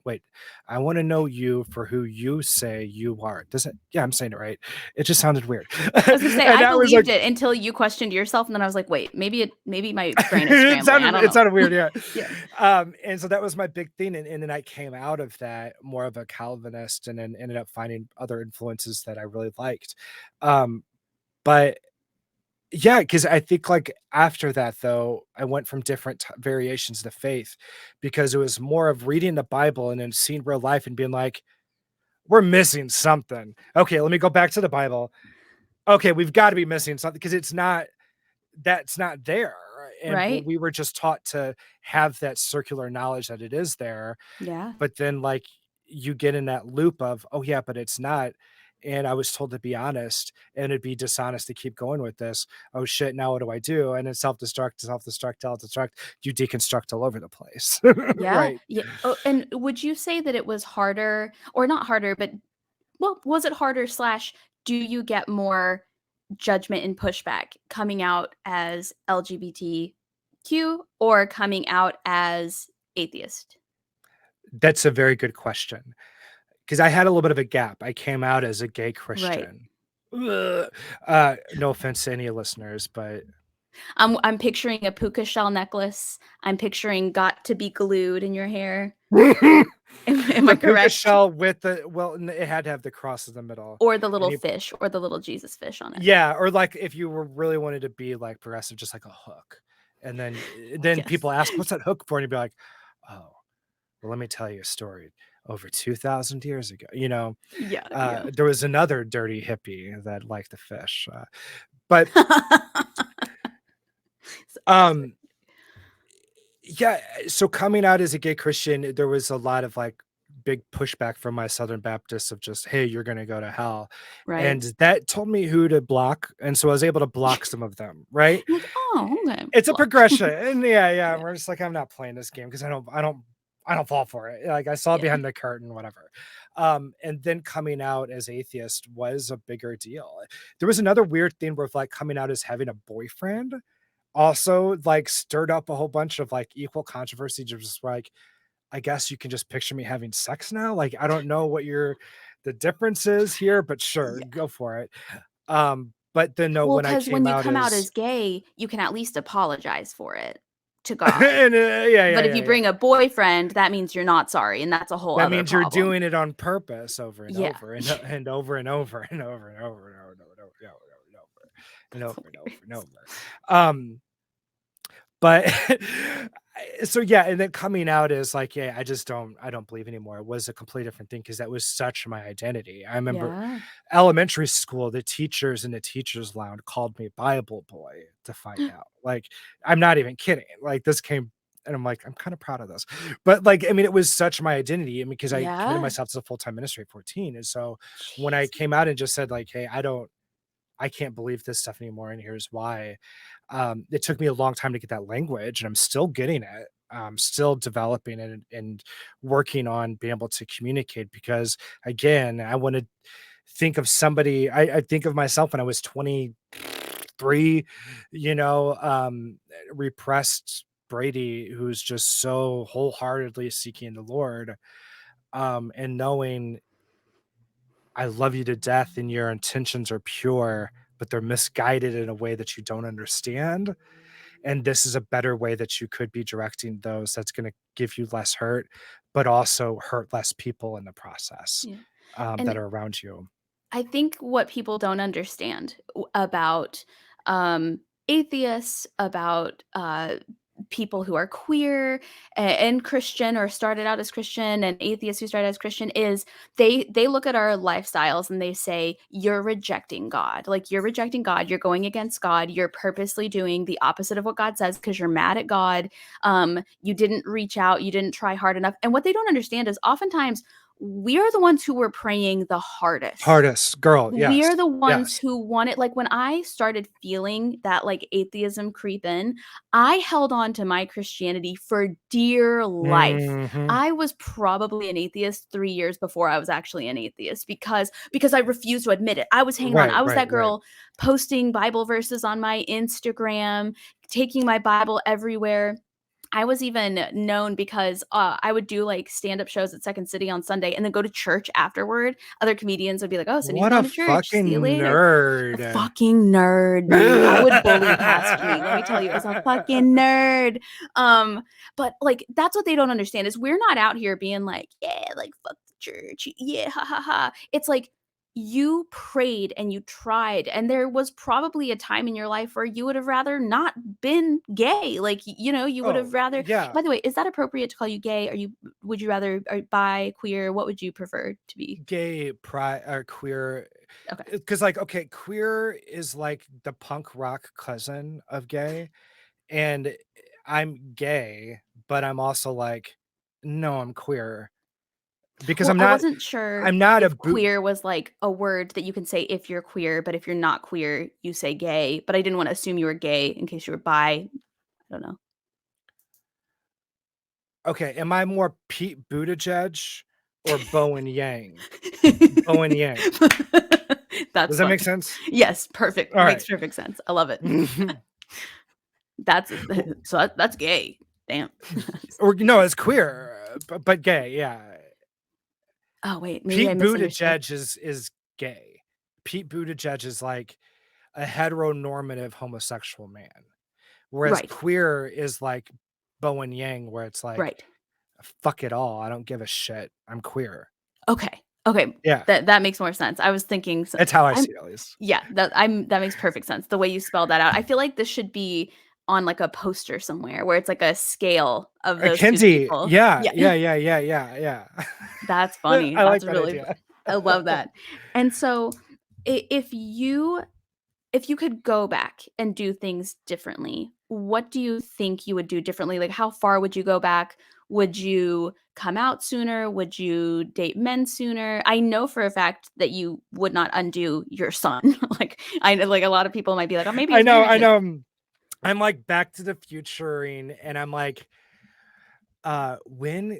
[SPEAKER 2] Wait, I want to know you for who you say you are. Doesn't, yeah, I'm saying it right. It just sounded weird.
[SPEAKER 1] I was gonna say
[SPEAKER 2] And
[SPEAKER 1] I
[SPEAKER 2] that was like,
[SPEAKER 1] believed it until you questioned yourself, and then I was like, wait, maybe my brain is
[SPEAKER 2] it
[SPEAKER 1] scrambling. I
[SPEAKER 2] sounded
[SPEAKER 1] don't
[SPEAKER 2] it
[SPEAKER 1] know.
[SPEAKER 2] sounded weird, yeah.
[SPEAKER 1] Yeah.
[SPEAKER 2] And so that was my big thing, and then I came out of that more of a Calvinist, and then ended up finding other influences that I really liked. But yeah, because I think like after that though, I went from different variations of the faith, because it was more of reading the Bible and then seeing real life and being like, we're missing something. Okay, let me go back to the Bible. okay, we've got to be missing something because that's not there. And
[SPEAKER 1] Right?
[SPEAKER 2] we were just taught to have that circular knowledge that it is there.
[SPEAKER 1] Yeah.
[SPEAKER 2] But then like you get in that loop of, oh yeah, but it's not. And I was told to be honest, and it'd be dishonest to keep going with this. Oh shit, now what do I do? And it's self-destruct, self-destruct, self-destruct. You deconstruct all over the place.
[SPEAKER 1] Yeah.
[SPEAKER 2] Right.
[SPEAKER 1] Yeah. Oh, and would you say that it was harder, or not harder, but well, was it harder slash do you get more judgment and pushback coming out as LGBTQ or coming out as atheist?
[SPEAKER 2] That's a very good question. Because I had a little bit of a gap. I came out as a gay
[SPEAKER 1] Right.
[SPEAKER 2] Christian. Ugh. No offense to any listeners, but
[SPEAKER 1] I'm picturing a puka shell necklace. I'm picturing got to be glued in your hair. Am I
[SPEAKER 2] the puka
[SPEAKER 1] correct?
[SPEAKER 2] shell with the it had to have the cross in the middle.
[SPEAKER 1] Or the
[SPEAKER 2] And
[SPEAKER 1] little
[SPEAKER 2] you,
[SPEAKER 1] fish or the little Jesus fish on it.
[SPEAKER 2] yeah, or like if you were really wanted to be like progressive, just like a hook. And then
[SPEAKER 1] Yes.
[SPEAKER 2] people ask, "What's that hook for?" And you'd be like, "Oh, well, let me tell you a story. Over 2,000 years ago,
[SPEAKER 1] Yeah, yeah.
[SPEAKER 2] there was another dirty hippie that liked the fish." But
[SPEAKER 1] So classic.
[SPEAKER 2] um, yeah, so coming out as a gay Christian, there was a lot of like big pushback from my Southern Baptists of just, hey, you're gonna go to hell.
[SPEAKER 1] Right.
[SPEAKER 2] And that told me who to block. And so I was able to block some of them, right?
[SPEAKER 1] Like, "Oh, okay,
[SPEAKER 2] It's a
[SPEAKER 1] blocked."
[SPEAKER 2] progression. And yeah,
[SPEAKER 1] Yeah,
[SPEAKER 2] we're just like, I'm not playing this game because I don't fall for it. Like I saw
[SPEAKER 1] yeah.
[SPEAKER 2] behind the curtain, whatever. And then coming out as atheist was a bigger deal. There was another weird thing where like coming out as having a boyfriend also like stirred up a whole bunch of like equal controversy, just like, I guess you can just picture me having sex now. Like, I don't know what the difference is here, but sure,
[SPEAKER 1] Yeah.
[SPEAKER 2] go for it. But then no,
[SPEAKER 1] Well,
[SPEAKER 2] when I
[SPEAKER 1] because
[SPEAKER 2] came
[SPEAKER 1] when you
[SPEAKER 2] out
[SPEAKER 1] come out
[SPEAKER 2] as
[SPEAKER 1] as gay, you can at least apologize for it to God.
[SPEAKER 2] and,
[SPEAKER 1] But if
[SPEAKER 2] yeah,
[SPEAKER 1] you
[SPEAKER 2] yeah.
[SPEAKER 1] bring a boyfriend, that means you're not sorry, and that's a whole
[SPEAKER 2] That
[SPEAKER 1] other
[SPEAKER 2] means you're
[SPEAKER 1] problem.
[SPEAKER 2] doing it on purpose over and
[SPEAKER 1] Yeah.
[SPEAKER 2] over and over and over and over and over and over and over and over and
[SPEAKER 1] That's
[SPEAKER 2] over and over and
[SPEAKER 1] hilarious.
[SPEAKER 2] over. But so yeah, and then coming out is like, yeah, I don't believe anymore. It was a completely different thing because that was such my identity. I remember
[SPEAKER 1] Yeah.
[SPEAKER 2] elementary school, the teachers in the teachers lounge called me Bible boy to find out. Like, I'm not even kidding. Like this came and I'm like, I'm kind of proud of this. But like, I mean, it was such my identity. I mean, because I committed
[SPEAKER 1] Yeah.
[SPEAKER 2] myself to full-time ministry at 14. And so when I
[SPEAKER 1] Jeez.
[SPEAKER 2] came out and just said, like, hey, I can't believe this stuff anymore, and here's why. It took me a long time to get that language, and I'm still getting it. I'm still developing it and working on being able to communicate because, again, I want to think of somebody. I think of myself when I was 23, repressed Brady, who's just so wholeheartedly seeking the Lord, and knowing I love you to death and your intentions are pure, but they're misguided in a way that you don't understand. And this is a better way that you could be directing those that's going to give you less hurt, but also hurt less people in the process
[SPEAKER 1] Yeah.
[SPEAKER 2] that
[SPEAKER 1] And
[SPEAKER 2] are around you.
[SPEAKER 1] I think what people don't understand about atheists, about people who are queer and Christian or started out as Christian, and atheists who started as Christian is they look at our lifestyles and they say you're rejecting God. Like you're rejecting God, you're going against God, you're purposely doing the opposite of what God says because you're mad at God. You didn't reach out, you didn't try hard enough. And what they don't understand is oftentimes we are the ones who were praying the hardest.
[SPEAKER 2] Hardest girl.
[SPEAKER 1] We
[SPEAKER 2] Yes.
[SPEAKER 1] are the ones
[SPEAKER 2] Yes.
[SPEAKER 1] who wanted, like, when I started feeling that, like, atheism creep in, I held on to my Christianity for dear life.
[SPEAKER 2] Hmm.
[SPEAKER 1] I was probably an atheist 3 years before I was actually an atheist because I refused to admit it. I was hanging on.
[SPEAKER 2] Right.
[SPEAKER 1] I was
[SPEAKER 2] Right.
[SPEAKER 1] that
[SPEAKER 2] Right.
[SPEAKER 1] girl posting Bible verses on my Instagram, taking my Bible everywhere. I was even known because, I would do, like, stand-up shows at Second City on Sunday and then go to church afterward. Other comedians would be like, "Oh, Cindy's
[SPEAKER 2] What a
[SPEAKER 1] going to church. See you
[SPEAKER 2] fucking
[SPEAKER 1] later." A
[SPEAKER 2] nerd.
[SPEAKER 1] fucking nerd, dude. I would bully past me. Let me tell you, as a fucking nerd. But, like, that's what they don't understand is we're not out here being like, "Yeah, like, fuck the church. Yeah, ha, ha, ha." It's like, you prayed and you tried, and there was probably a time in your life where you would have rather not been gay. Like, you would have
[SPEAKER 2] Oh,
[SPEAKER 1] rather.
[SPEAKER 2] yeah.
[SPEAKER 1] By the way, is that appropriate to call you gay? Would you rather bi, queer? What would you prefer to be?
[SPEAKER 2] Gay, pride, or queer.
[SPEAKER 1] Okay.
[SPEAKER 2] because like, okay, queer is like the punk rock cousin of gay, and I'm gay, but I'm also like, no, I'm queer because
[SPEAKER 1] Well, I wasn't sure
[SPEAKER 2] I'm not a
[SPEAKER 1] if
[SPEAKER 2] boot.
[SPEAKER 1] queer was like a word that you can say if you're queer, but if you're not queer, you say gay. But I didn't want to assume you were gay in case you were bi. I don't know.
[SPEAKER 2] Okay, am I more Pete Buttigieg or Bowen Yang? Bowen Yang.
[SPEAKER 1] That's
[SPEAKER 2] Does that make
[SPEAKER 1] funny.
[SPEAKER 2] sense?
[SPEAKER 1] Yes, perfect.
[SPEAKER 2] All right.
[SPEAKER 1] Makes perfect sense. I love it. That's so that's gay. Damn.
[SPEAKER 2] Or no, it's queer, but gay, yeah.
[SPEAKER 1] Oh wait, maybe I
[SPEAKER 2] Pete
[SPEAKER 1] misunderstood.
[SPEAKER 2] Buttigieg is gay. Pete Buttigieg is like a heteronormative homosexual man, whereas
[SPEAKER 1] Right.
[SPEAKER 2] queer is like Bowen Yang, where it's like,
[SPEAKER 1] Right.
[SPEAKER 2] fuck it all. I don't give a shit. I'm queer.
[SPEAKER 1] Okay. Okay.
[SPEAKER 2] Yeah,
[SPEAKER 1] That makes more sense. I was thinking
[SPEAKER 2] that's how I
[SPEAKER 1] I'm
[SPEAKER 2] see it, at least.
[SPEAKER 1] yeah, that makes perfect sense. The way you spell that out. I feel like this should be on like a poster somewhere where it's like a scale of those 2
[SPEAKER 2] Kinsey,
[SPEAKER 1] people.
[SPEAKER 2] yeah,
[SPEAKER 1] Yeah.
[SPEAKER 2] yeah, yeah, yeah, yeah, yeah.
[SPEAKER 1] That's funny.
[SPEAKER 2] I like
[SPEAKER 1] That's
[SPEAKER 2] that
[SPEAKER 1] really
[SPEAKER 2] idea.
[SPEAKER 1] I love that. And so if you could go back and do things differently, what do you think you would do differently? Like, how far would you go back? Would you come out sooner? Would you date men sooner? I know for a fact that you would not undo your son. Like, I know, like a lot of people might be like, oh, maybe
[SPEAKER 2] I
[SPEAKER 1] his
[SPEAKER 2] know,
[SPEAKER 1] parents
[SPEAKER 2] I
[SPEAKER 1] did.
[SPEAKER 2] know. I'm like Back to the Futuring, and I'm like, when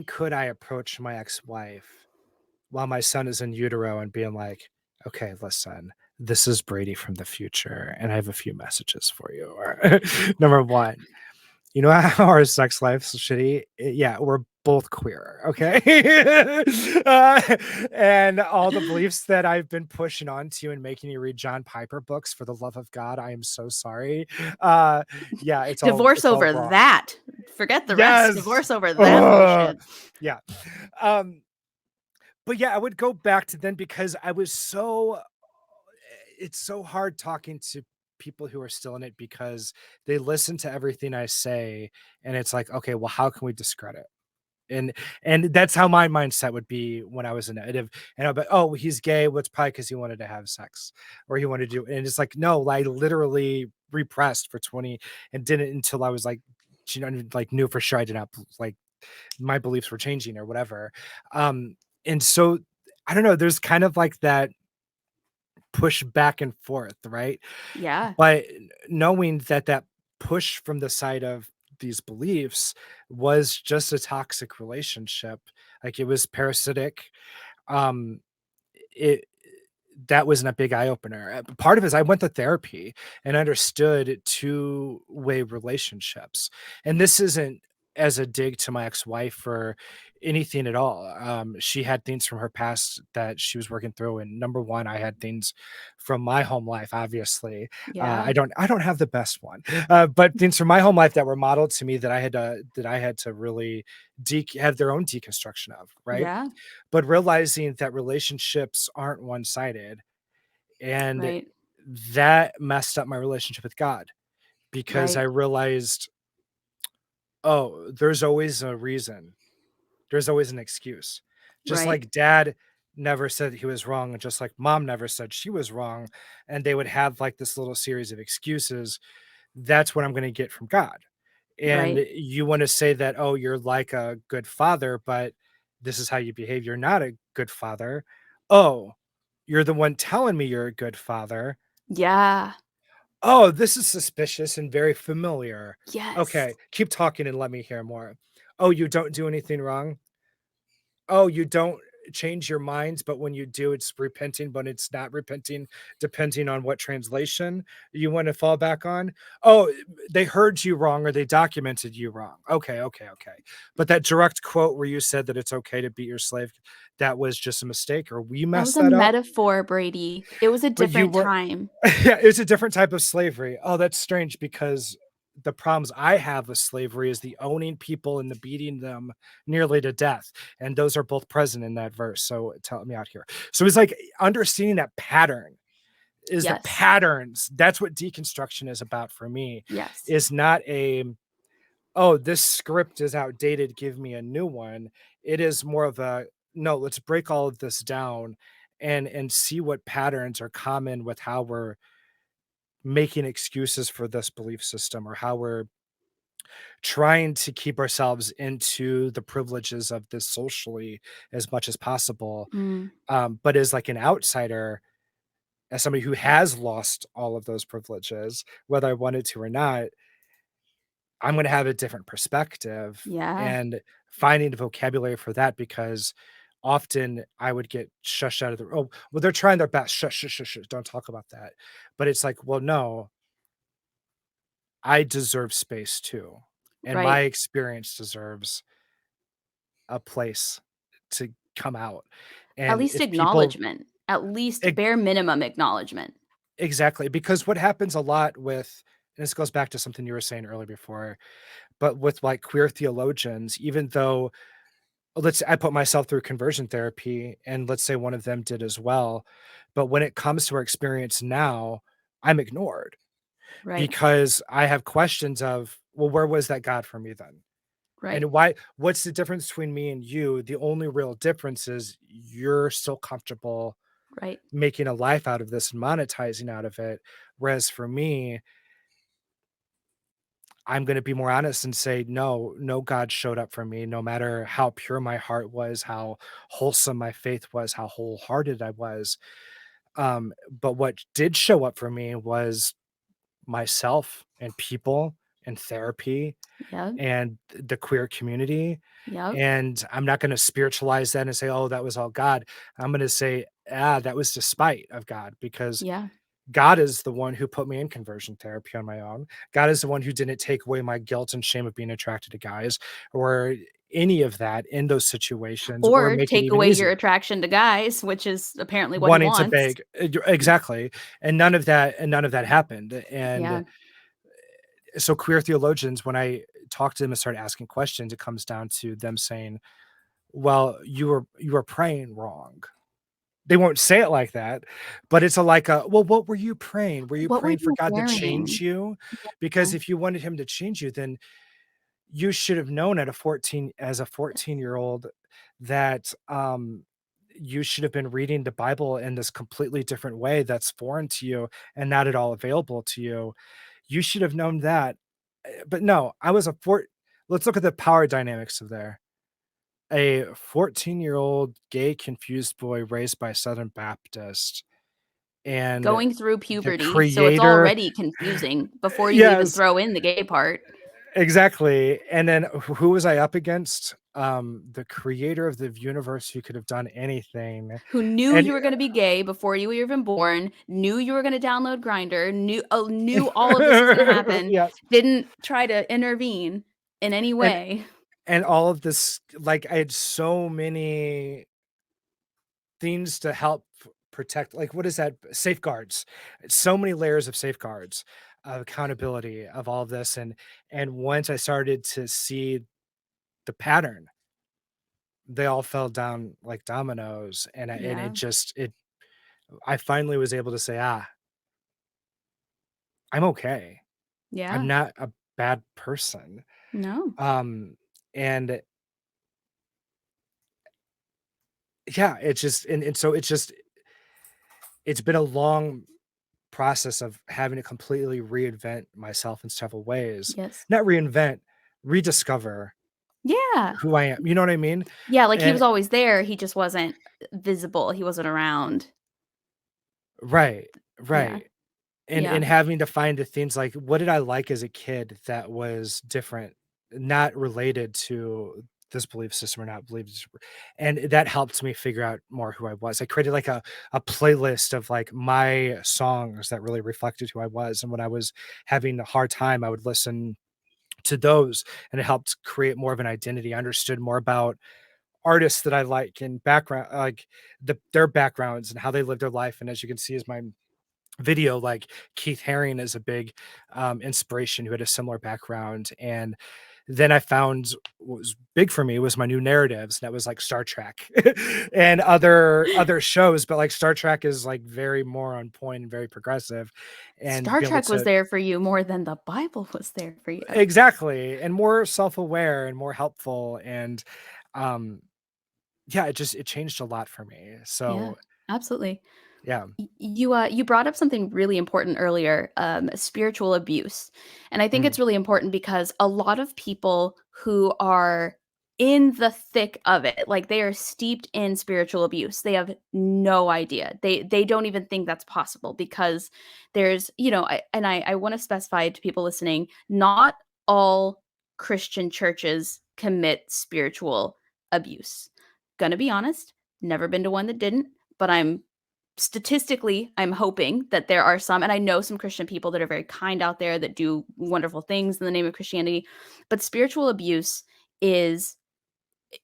[SPEAKER 2] could I approach my ex-wife while my son is in utero and being like, okay, listen, this is Brady from the future, and I have a few messages for you. Or, number one, you know how our sex life's shitty? Yeah, we're both queer, okay? uh, and all the beliefs that I've been pushing onto you and making you read John Piper books, for the love of God, I am so sorry. Uh, yeah,
[SPEAKER 1] Divorce
[SPEAKER 2] it's all
[SPEAKER 1] over
[SPEAKER 2] wrong.
[SPEAKER 1] that. Forget the rest.
[SPEAKER 2] Yes.
[SPEAKER 1] Divorce over that
[SPEAKER 2] Ugh.
[SPEAKER 1] bullshit.
[SPEAKER 2] Yeah. Um, but yeah, I would go back to then because I was so it's so hard talking to people who are still in it because they listen to everything I say and it's like, okay, well, how can we discredit? And that's how my mindset would be when I was in it. And I'll be, oh, he's gay. Well, it's probably because he wanted to have sex or he wanted to do. And it's like, no, I literally repressed for 20 and didn't until I was like, you know, like knew for sure I did not like my beliefs were changing or whatever. And so I don't know. There's kind of like that push back and forth, right?
[SPEAKER 1] Yeah.
[SPEAKER 2] But knowing that that push from the side of these beliefs was just a toxic relationship, like it was parasitic. Um, it that wasn't a big eye opener. Part of it is I went to therapy and understood two-way relationships. And this isn't as a dig to my ex-wife or anything at all. She had things from her past that she was working through. And number one, I had things from my home life, obviously.
[SPEAKER 1] Yeah.
[SPEAKER 2] I don't have the best one, but things from my home life that were modeled to me that I had to really have their own deconstruction of, right?
[SPEAKER 1] Yeah.
[SPEAKER 2] But realizing that relationships aren't one-sided, and
[SPEAKER 1] Right.
[SPEAKER 2] that messed up my relationship with God because I
[SPEAKER 1] Right.
[SPEAKER 2] realized, oh, there's always a reason. There's always an excuse. Just
[SPEAKER 1] Right.
[SPEAKER 2] like dad never said he was wrong, and just like mom never said she was wrong, and they would have like this little series of excuses. That's what I'm going to get from God. And
[SPEAKER 1] Right.
[SPEAKER 2] you want to say that, oh, you're like a good father, but this is how you behave. You're not a good father. Oh, you're the one telling me you're a good father.
[SPEAKER 1] Yeah.
[SPEAKER 2] Oh, this is suspicious and very familiar.
[SPEAKER 1] Yes.
[SPEAKER 2] Okay, keep talking and let me hear more. Oh, you don't do anything wrong? Oh, you don't change your minds, but when you do, it's repenting, but it's not repenting, depending on what translation you want to fall back on. Oh, they heard you wrong or they documented you wrong. Okay, okay, okay. But that direct quote where you said that it's okay to beat your slave, that was just a mistake, or we
[SPEAKER 1] That was
[SPEAKER 2] messed
[SPEAKER 1] a
[SPEAKER 2] that up.
[SPEAKER 1] metaphor, Brady. It was a
[SPEAKER 2] But you
[SPEAKER 1] different
[SPEAKER 2] were,
[SPEAKER 1] time.
[SPEAKER 2] yeah, it's a different type of slavery. Oh, that's strange because the problems I have with slavery is the owning people and the beating them nearly to death. And those are both present in that verse. So tell me out here. So it's like understanding that pattern is the
[SPEAKER 1] Yes.
[SPEAKER 2] patterns. That's what deconstruction is about for me,
[SPEAKER 1] Yes.
[SPEAKER 2] is not a, oh, this script is outdated, give me a new one. It is more of a, no, let's break all of this down and see what patterns are common with how we're making excuses for this belief system, or how we're trying to keep ourselves into the privileges of this socially as much as possible.
[SPEAKER 1] Mm,
[SPEAKER 2] But as like an outsider, as somebody who has lost all of those privileges, whether I wanted to or not, I'm going to have a different perspective,
[SPEAKER 1] yeah,
[SPEAKER 2] and finding the vocabulary for that, because often I would get shushed out of the, oh, well, they're trying their best. Shush, shush, shush, shush, don't talk about that. But it's like, well, no, I deserve space too. And my
[SPEAKER 1] right.
[SPEAKER 2] experience deserves a place to come out.
[SPEAKER 1] At
[SPEAKER 2] And
[SPEAKER 1] least
[SPEAKER 2] if people,
[SPEAKER 1] acknowledgement, at least
[SPEAKER 2] e-
[SPEAKER 1] bare minimum acknowledgement.
[SPEAKER 2] exactly, because what happens a lot with, and this goes back to something you were saying earlier before, but with like queer theologians, even though, let's, I put myself through conversion therapy, and let's say one of them did as well. But when it comes to our experience now, I'm ignored
[SPEAKER 1] Right,
[SPEAKER 2] because I have questions of, well, where was that God for me then?
[SPEAKER 1] right,
[SPEAKER 2] And why, what's the difference between me and you? The only real difference is you're still comfortable
[SPEAKER 1] right.
[SPEAKER 2] making a life out of this and monetizing out of it. Whereas for me, I'm going to be more honest and say, no, no God showed up for me, no matter how pure my heart was, how wholesome my faith was, how wholehearted I was. But what did show up for me was myself and people and therapy
[SPEAKER 1] Yep,
[SPEAKER 2] and the queer community.
[SPEAKER 1] yep,
[SPEAKER 2] And I'm not going to spiritualize that and say, oh, that was all God. I'm going to say, ah, that was despite of God, because
[SPEAKER 1] yeah.
[SPEAKER 2] God is the one who put me in conversion therapy on my own. God is the one who didn't take away my guilt and shame of being attracted to guys, or any of that in those situations, or
[SPEAKER 1] Or
[SPEAKER 2] make it
[SPEAKER 1] take
[SPEAKER 2] even
[SPEAKER 1] away your
[SPEAKER 2] easier.
[SPEAKER 1] attraction to guys, which is apparently what he
[SPEAKER 2] Wanting to
[SPEAKER 1] wants.
[SPEAKER 2] beg, exactly. And none of that happened. And
[SPEAKER 1] Yeah,
[SPEAKER 2] so queer theologians, when I talk to them and start asking questions, it comes down to them saying, well, you were praying wrong. They won't say it like that, but it's a like a, well, what were you praying? Were you
[SPEAKER 1] what were
[SPEAKER 2] praying for
[SPEAKER 1] you
[SPEAKER 2] God to change
[SPEAKER 1] wearing?
[SPEAKER 2] you?
[SPEAKER 1] Yeah,
[SPEAKER 2] Because if you wanted him to change you, then you should have known at a 14, as a 14-year-old, that you should have been reading the Bible in this completely different way that's foreign to you and not at all available to you. You should have known that. But no, I was a four. Let's look at the power dynamics of there. A 14-year-old gay confused boy raised by Southern Baptist, and
[SPEAKER 1] going through
[SPEAKER 2] the
[SPEAKER 1] puberty, so it's
[SPEAKER 2] creator,
[SPEAKER 1] already confusing before you even
[SPEAKER 2] yes,
[SPEAKER 1] throw in the gay part.
[SPEAKER 2] exactly. And then who was I up against? The creator of the universe, who could have done anything.
[SPEAKER 1] Who knew
[SPEAKER 2] And
[SPEAKER 1] you were gonna be gay before you were even born, knew you were gonna download Grindr, knew all of this was gonna happen,
[SPEAKER 2] yes,
[SPEAKER 1] didn't try to intervene in any
[SPEAKER 2] and
[SPEAKER 1] way.
[SPEAKER 2] all of this, like, I had so many things to help protect, like, what is that? Safeguards. So many layers of safeguards, of accountability, of all of this. And once I started to see the pattern, they all fell down like dominoes. And it
[SPEAKER 1] Yeah,
[SPEAKER 2] just, it, I finally was able to say, ah, I'm okay. I'm
[SPEAKER 1] yeah,
[SPEAKER 2] not a bad person.
[SPEAKER 1] no,
[SPEAKER 2] Um, and yeah, it's just, and so it's just, it's been a long process of having to completely reinvent myself in several ways.
[SPEAKER 1] yes.
[SPEAKER 2] Not reinvent, rediscover
[SPEAKER 1] Yeah,
[SPEAKER 2] who I am. You know what I mean?
[SPEAKER 1] yeah, like, he was
[SPEAKER 2] And
[SPEAKER 1] always there, he just wasn't visible, he wasn't around.
[SPEAKER 2] right,
[SPEAKER 1] Yeah,
[SPEAKER 2] right. And
[SPEAKER 1] yeah,
[SPEAKER 2] having to find the things, like, what did I like as a kid that was different, not related to this belief system, or not believe this, and that helped me figure out more who I was. I created like a playlist of like my songs that really reflected who I was. And when I was having a hard time, I would listen to those, and it helped create more of an identity. I understood more about artists that I like, and background, like their backgrounds and how they live their life. And as you can see, as my video, like Keith Haring is a big inspiration, who had a similar background. And then I found what was big for me was my new narratives, and that was like Star Trek and other shows. But like Star Trek is like very more on point and very progressive, and
[SPEAKER 1] Star
[SPEAKER 2] be able
[SPEAKER 1] Trek was
[SPEAKER 2] to,
[SPEAKER 1] there for you more than the Bible was there for you.
[SPEAKER 2] exactly, and more self-aware and more helpful. And um yeah, it just, it changed a lot for me.
[SPEAKER 1] Yeah,
[SPEAKER 2] So
[SPEAKER 1] Absolutely.
[SPEAKER 2] Yeah.
[SPEAKER 1] You brought up something really important earlier, spiritual abuse. And I think
[SPEAKER 2] Mm.
[SPEAKER 1] it's really important because a lot of people who are in the thick of it, like they are steeped in spiritual abuse, they have no idea. They don't even think that's possible because there's, I want to specify to people listening, not all Christian churches commit spiritual abuse. Gonna be honest, never been to one that didn't, but statistically, I'm hoping that there are some, and I know some Christian people that are very kind out there that do wonderful things in the name of Christianity, but spiritual abuse is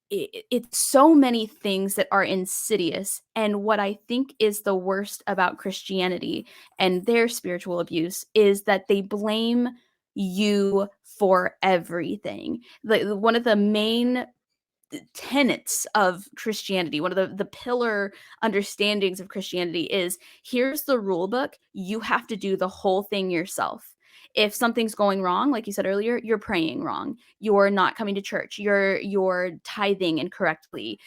[SPEAKER 1] it's so many things that are insidious. And what I think is the worst about Christianity and their spiritual abuse is that they blame you for everything. One of the main tenets of Christianity, one of the pillar understandings of Christianity is here's the rule book. You have to do the whole thing yourself. If something's going wrong, like you said earlier, you're praying wrong. You're not coming to church. You're tithing incorrectly.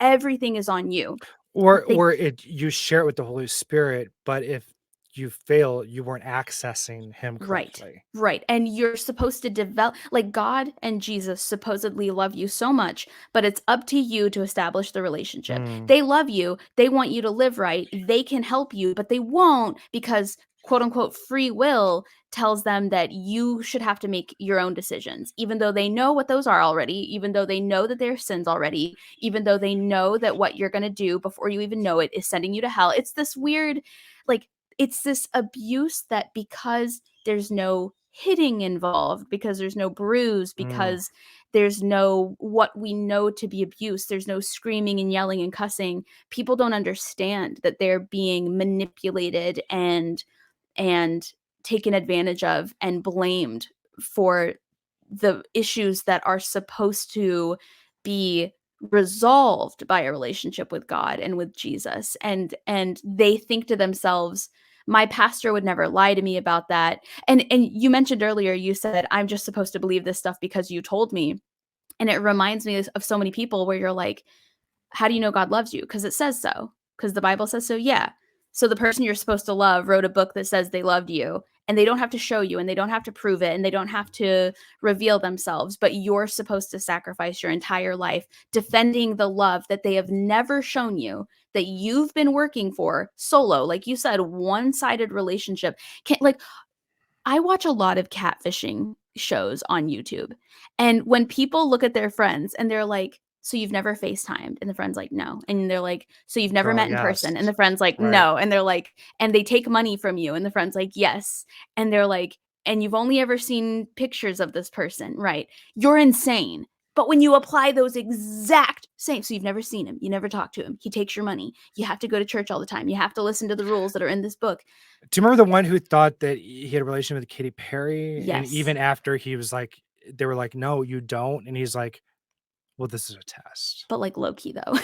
[SPEAKER 1] Everything is on you. They
[SPEAKER 2] Or you share it with the Holy Spirit, but if you fail, you weren't accessing him
[SPEAKER 1] Right.
[SPEAKER 2] correctly.
[SPEAKER 1] Right. And you're supposed to develop, like God and Jesus supposedly love you so much, but it's up to you to establish the relationship.
[SPEAKER 2] Mm.
[SPEAKER 1] They love you. They want you to live right. They can help you, but they won't because quote unquote free will tells them that you should have to make your own decisions, even though they know what those are already, even though they know that they're sins already, even though they know that what you're going to do before you even know it is sending you to hell. It's this weird, like, it's this abuse that because there's no hitting involved, because there's no bruise,
[SPEAKER 2] Mm.
[SPEAKER 1] because there's no what we know to be abuse, there's no screaming and yelling and cussing. People don't understand that they're being manipulated and taken advantage of and blamed for the issues that are supposed to be resolved by a relationship with God and with Jesus, and they think to themselves, my pastor would never lie to me about that. And you mentioned earlier, you said I'm just supposed to believe this stuff because you told me. And it reminds me of so many people where you're like, how do you know God loves you? Because it says so. Because the Bible says so. Yeah. So the person you're supposed to love wrote a book that says they loved you, and they don't have to show you, and they don't have to prove it, and they don't have to reveal themselves, but you're supposed to sacrifice your entire life defending the love that they have never shown you, that you've been working for solo. Like you said, one-sided relationship. Like, I watch a lot of catfishing shows on YouTube. And when people look at their friends and they're like, so you've never FaceTimed? And the friend's like, no. And they're like, so you've never
[SPEAKER 2] Oh,
[SPEAKER 1] met in
[SPEAKER 2] yes.
[SPEAKER 1] person? And the friend's like,
[SPEAKER 2] Right.
[SPEAKER 1] no. And they're like, and they take money from you. And the friend's like, yes. And they're like, and you've only ever seen pictures of this person, right? You're insane. But when you apply those exact same, so you've never seen him, you never talked to him, he takes your money, you have to go to church all the time, you have to listen to the rules that are in this book.
[SPEAKER 2] Do you remember the one who thought that he had a relation with Katy Perry? And
[SPEAKER 1] Yes.
[SPEAKER 2] even after he was like, they were like, no, you don't. And he's like, well, this is a test.
[SPEAKER 1] But, like, low key though.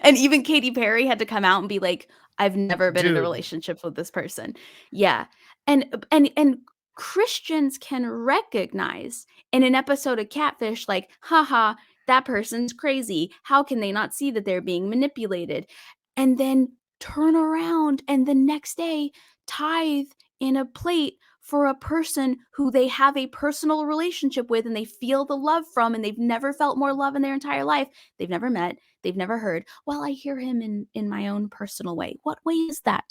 [SPEAKER 1] And even Katy Perry had to come out and be like, "I've never been in a
[SPEAKER 2] Dude.
[SPEAKER 1] relationship with this person." Yeah. And Christians can recognize in an episode of Catfish, like, "Haha, that person's crazy. How can they not see that they're being manipulated?" And then turn around and the next day tithe in a plate for a person who they have a personal relationship with and they feel the love from, and they've never felt more love in their entire life. They've never met, they've never heard. Well, I hear him in my own personal way. What way is that?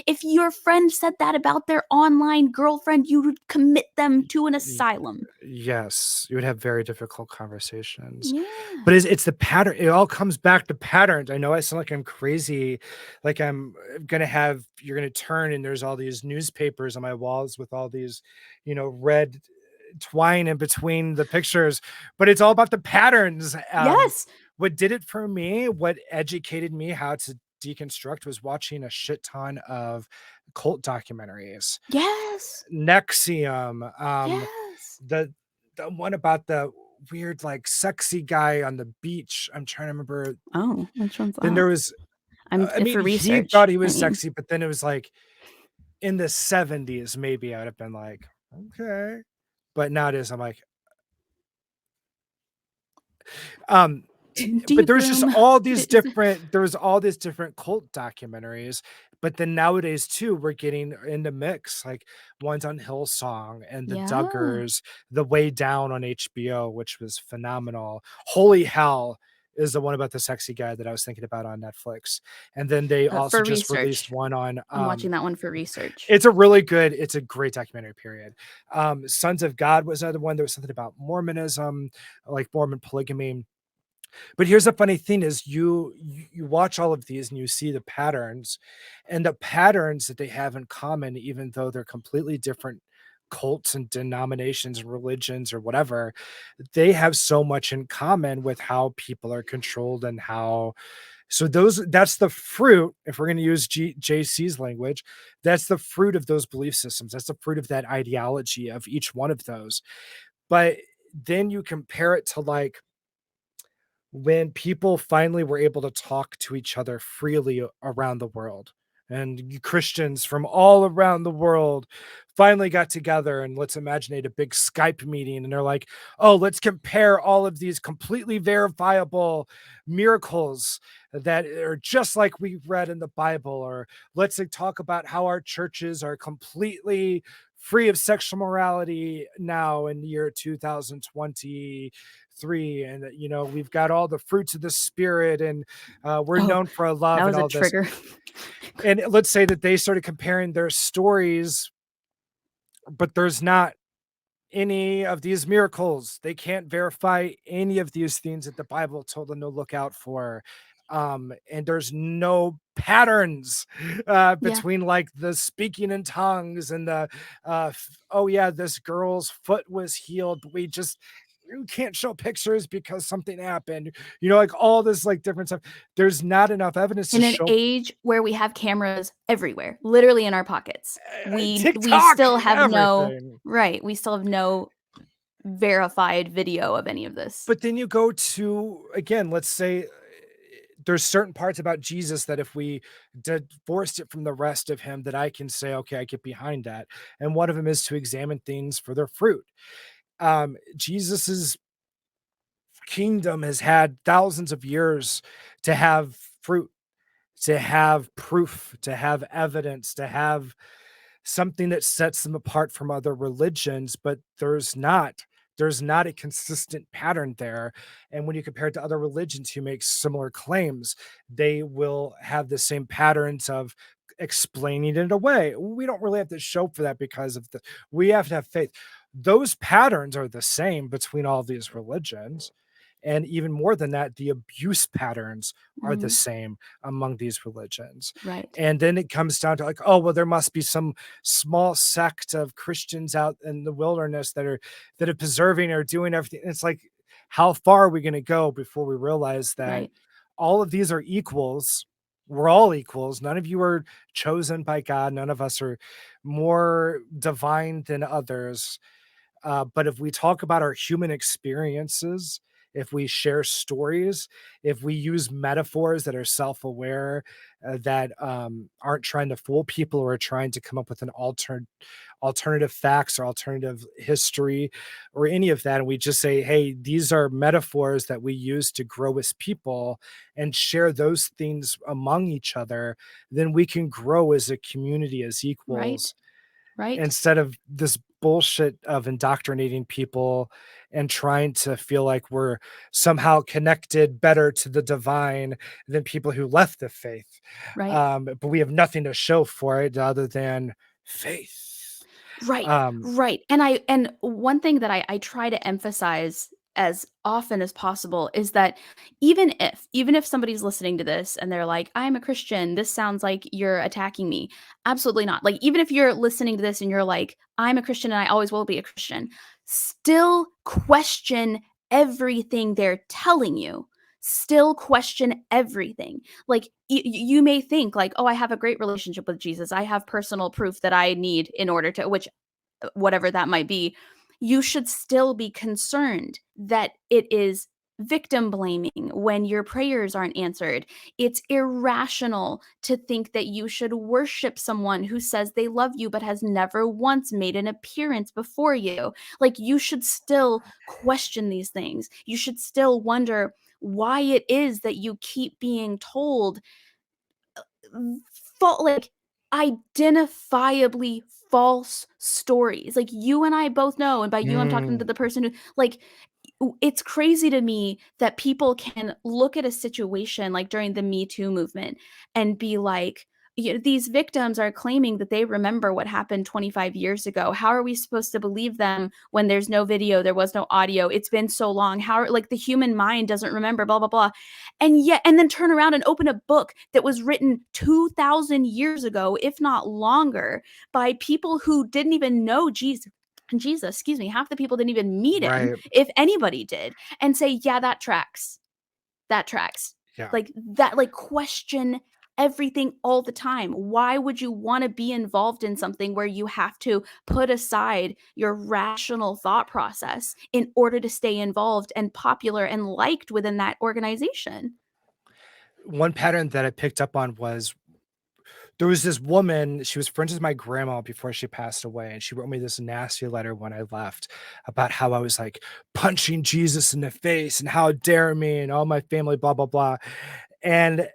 [SPEAKER 1] If your friend said that about their online girlfriend, you would commit them to an
[SPEAKER 2] Y-
[SPEAKER 1] asylum.
[SPEAKER 2] Yes, you would have very difficult conversations.
[SPEAKER 1] Yeah.
[SPEAKER 2] But it's the pattern. It all comes back to patterns. I know I sound like I'm crazy, like you're gonna turn and there's all these newspapers on my walls with all these, red twine in between the pictures, but it's all about the patterns.
[SPEAKER 1] Yes.
[SPEAKER 2] What did it for me, what educated me how to deconstruct was watching a shit ton of cult documentaries.
[SPEAKER 1] Yes.
[SPEAKER 2] Nexium,
[SPEAKER 1] Yes.
[SPEAKER 2] the one about the weird, like, sexy guy on the beach. I'm trying to remember.
[SPEAKER 1] Oh, which one's
[SPEAKER 2] Then
[SPEAKER 1] that?
[SPEAKER 2] there was,
[SPEAKER 1] I'm
[SPEAKER 2] I mean,
[SPEAKER 1] for
[SPEAKER 2] he
[SPEAKER 1] research.
[SPEAKER 2] thought he
[SPEAKER 1] I
[SPEAKER 2] was
[SPEAKER 1] mean,
[SPEAKER 2] sexy, but then it was like in the 70s, maybe I would have been like, okay. But nowadays I'm like, um,
[SPEAKER 1] Do you
[SPEAKER 2] but there's just
[SPEAKER 1] groom?
[SPEAKER 2] all these
[SPEAKER 1] Is
[SPEAKER 2] there's all these different cult documentaries, but then nowadays too, we're getting into mix, like ones on Hillsong and the
[SPEAKER 1] yeah.
[SPEAKER 2] Duggars, The Way Down on HBO, which was phenomenal. Holy Hell is the one about the sexy guy that I was thinking about on Netflix. And then they also
[SPEAKER 1] For
[SPEAKER 2] just released
[SPEAKER 1] research.
[SPEAKER 2] one on
[SPEAKER 1] I'm watching that one for research.
[SPEAKER 2] it's a great documentary period. Sons of God was another one. There was something about Mormonism, like Mormon polygamy. But here's the funny thing is you watch all of these and you see the patterns, and the patterns that they have in common, even though they're completely different cults and denominations and religions or whatever, they have so much in common with how people are controlled and how so that's the fruit, if we're going to use JC's language, that's the fruit of those belief systems. That's the fruit of that ideology of each one of those. But then you compare it to like when people finally were able to talk to each other freely around the world, and Christians from all around the world finally got together, and let's imagine a big Skype meeting, and they're like, oh, let's compare all of these completely verifiable miracles that are just like we read in the Bible, or let's talk about how our churches are completely free of sexual morality now in the year 2023, and we've got all the fruits of the spirit, and we're
[SPEAKER 1] Oh,
[SPEAKER 2] known for our
[SPEAKER 1] that
[SPEAKER 2] love and
[SPEAKER 1] was a
[SPEAKER 2] all this.
[SPEAKER 1] trigger.
[SPEAKER 2] And let's say that they started comparing their stories, but there's not any of these miracles. They can't verify any of these things that the Bible told them to look out for. And there's no patterns
[SPEAKER 1] Yeah.
[SPEAKER 2] between like the speaking in tongues and the oh yeah, this girl's foot was healed, but you can't show pictures because something happened. Like all this like different stuff. There's not enough evidence to
[SPEAKER 1] In an
[SPEAKER 2] show
[SPEAKER 1] age where we have cameras everywhere, literally in our pockets, we
[SPEAKER 2] TikTok,
[SPEAKER 1] still have no
[SPEAKER 2] everything.
[SPEAKER 1] right, we still have no verified video of any of this.
[SPEAKER 2] But then you go to, again, let's say there's certain parts about Jesus that if we divorced it from the rest of him, that I can say, okay, I get behind that. And one of them is to examine things for their fruit. Jesus's kingdom has had thousands of years to have fruit, to have proof, to have evidence, to have something that sets them apart from other religions, but there's not a consistent pattern there. And when you compare it to other religions who make similar claims, they will have the same patterns of explaining it away. We don't really have to show for that because we have to have faith. Those patterns are the same between all these religions. And even more than that, the abuse patterns are the
[SPEAKER 1] Mhm.
[SPEAKER 2] same among these religions.
[SPEAKER 1] Right.
[SPEAKER 2] And then it comes down to like, oh, well, there must be some small sect of Christians out in the wilderness that are preserving or doing everything. It's like, how far are we going to go before we realize that
[SPEAKER 1] Right.
[SPEAKER 2] all of these are equals? We're all equals. None of you are chosen by God. None of us are more divine than others. But if we talk about our human experiences, if we share stories, if we use metaphors that are self-aware, that aren't trying to fool people or trying to come up with an alternative facts or alternative history or any of that, and we just say, hey, these are metaphors that we use to grow as people and share those things among each other, then we can grow as a community as
[SPEAKER 1] Right.
[SPEAKER 2] equals
[SPEAKER 1] Right.
[SPEAKER 2] instead of this bullshit of indoctrinating people and trying to feel like we're somehow connected better to the divine than people who left the faith.
[SPEAKER 1] Right.
[SPEAKER 2] But we have nothing to show for it other than faith.
[SPEAKER 1] Right,
[SPEAKER 2] Um,
[SPEAKER 1] right, and one thing that I try to emphasize as often as possible is that even if somebody's listening to this and they're like, "I'm a Christian, this sounds like you're attacking me." Absolutely not. Like, even if you're listening to this and you're like, "I'm a Christian and I always will be a Christian," still question everything they're telling you. Still question everything. Like, you may think like, "Oh, I have a great relationship with Jesus. I have personal proof that I need in order to," which whatever that might be, you should still be concerned that it is victim blaming when your prayers aren't answered. It's irrational to think that you should worship someone who says they love you but has never once made an appearance before you. Like, you should still question these things. You should still wonder, why it is that you keep being told like identifiably false stories. Like you and I both know, and by you I'm talking to
[SPEAKER 2] Mm,
[SPEAKER 1] the person who like it's crazy to me that people can look at a situation like during the Me Too movement and be like, you know, these victims are claiming that they remember what happened 25 years ago. How are we supposed to believe them when there's no video, there was no audio, it's been so long? How, like, the human mind doesn't remember, blah blah blah. And then turn around and open a book that was written 2000 years ago, if not longer, by people who didn't even know Jesus, excuse me, half the people didn't even meet him,
[SPEAKER 2] right.
[SPEAKER 1] if anybody did, and say, yeah, that tracks. That tracks.
[SPEAKER 2] Yeah.
[SPEAKER 1] Like that, like question everything all the time. Why would you want to be involved in something where you have to put aside your rational thought process in order to stay involved and popular and liked within that organization?
[SPEAKER 2] One pattern that I picked up on was there was this woman, she was friends with my grandma before she passed away, and she wrote me this nasty letter when I left about how I was like punching Jesus in the face and how dare me and all my family, blah, blah, blah. And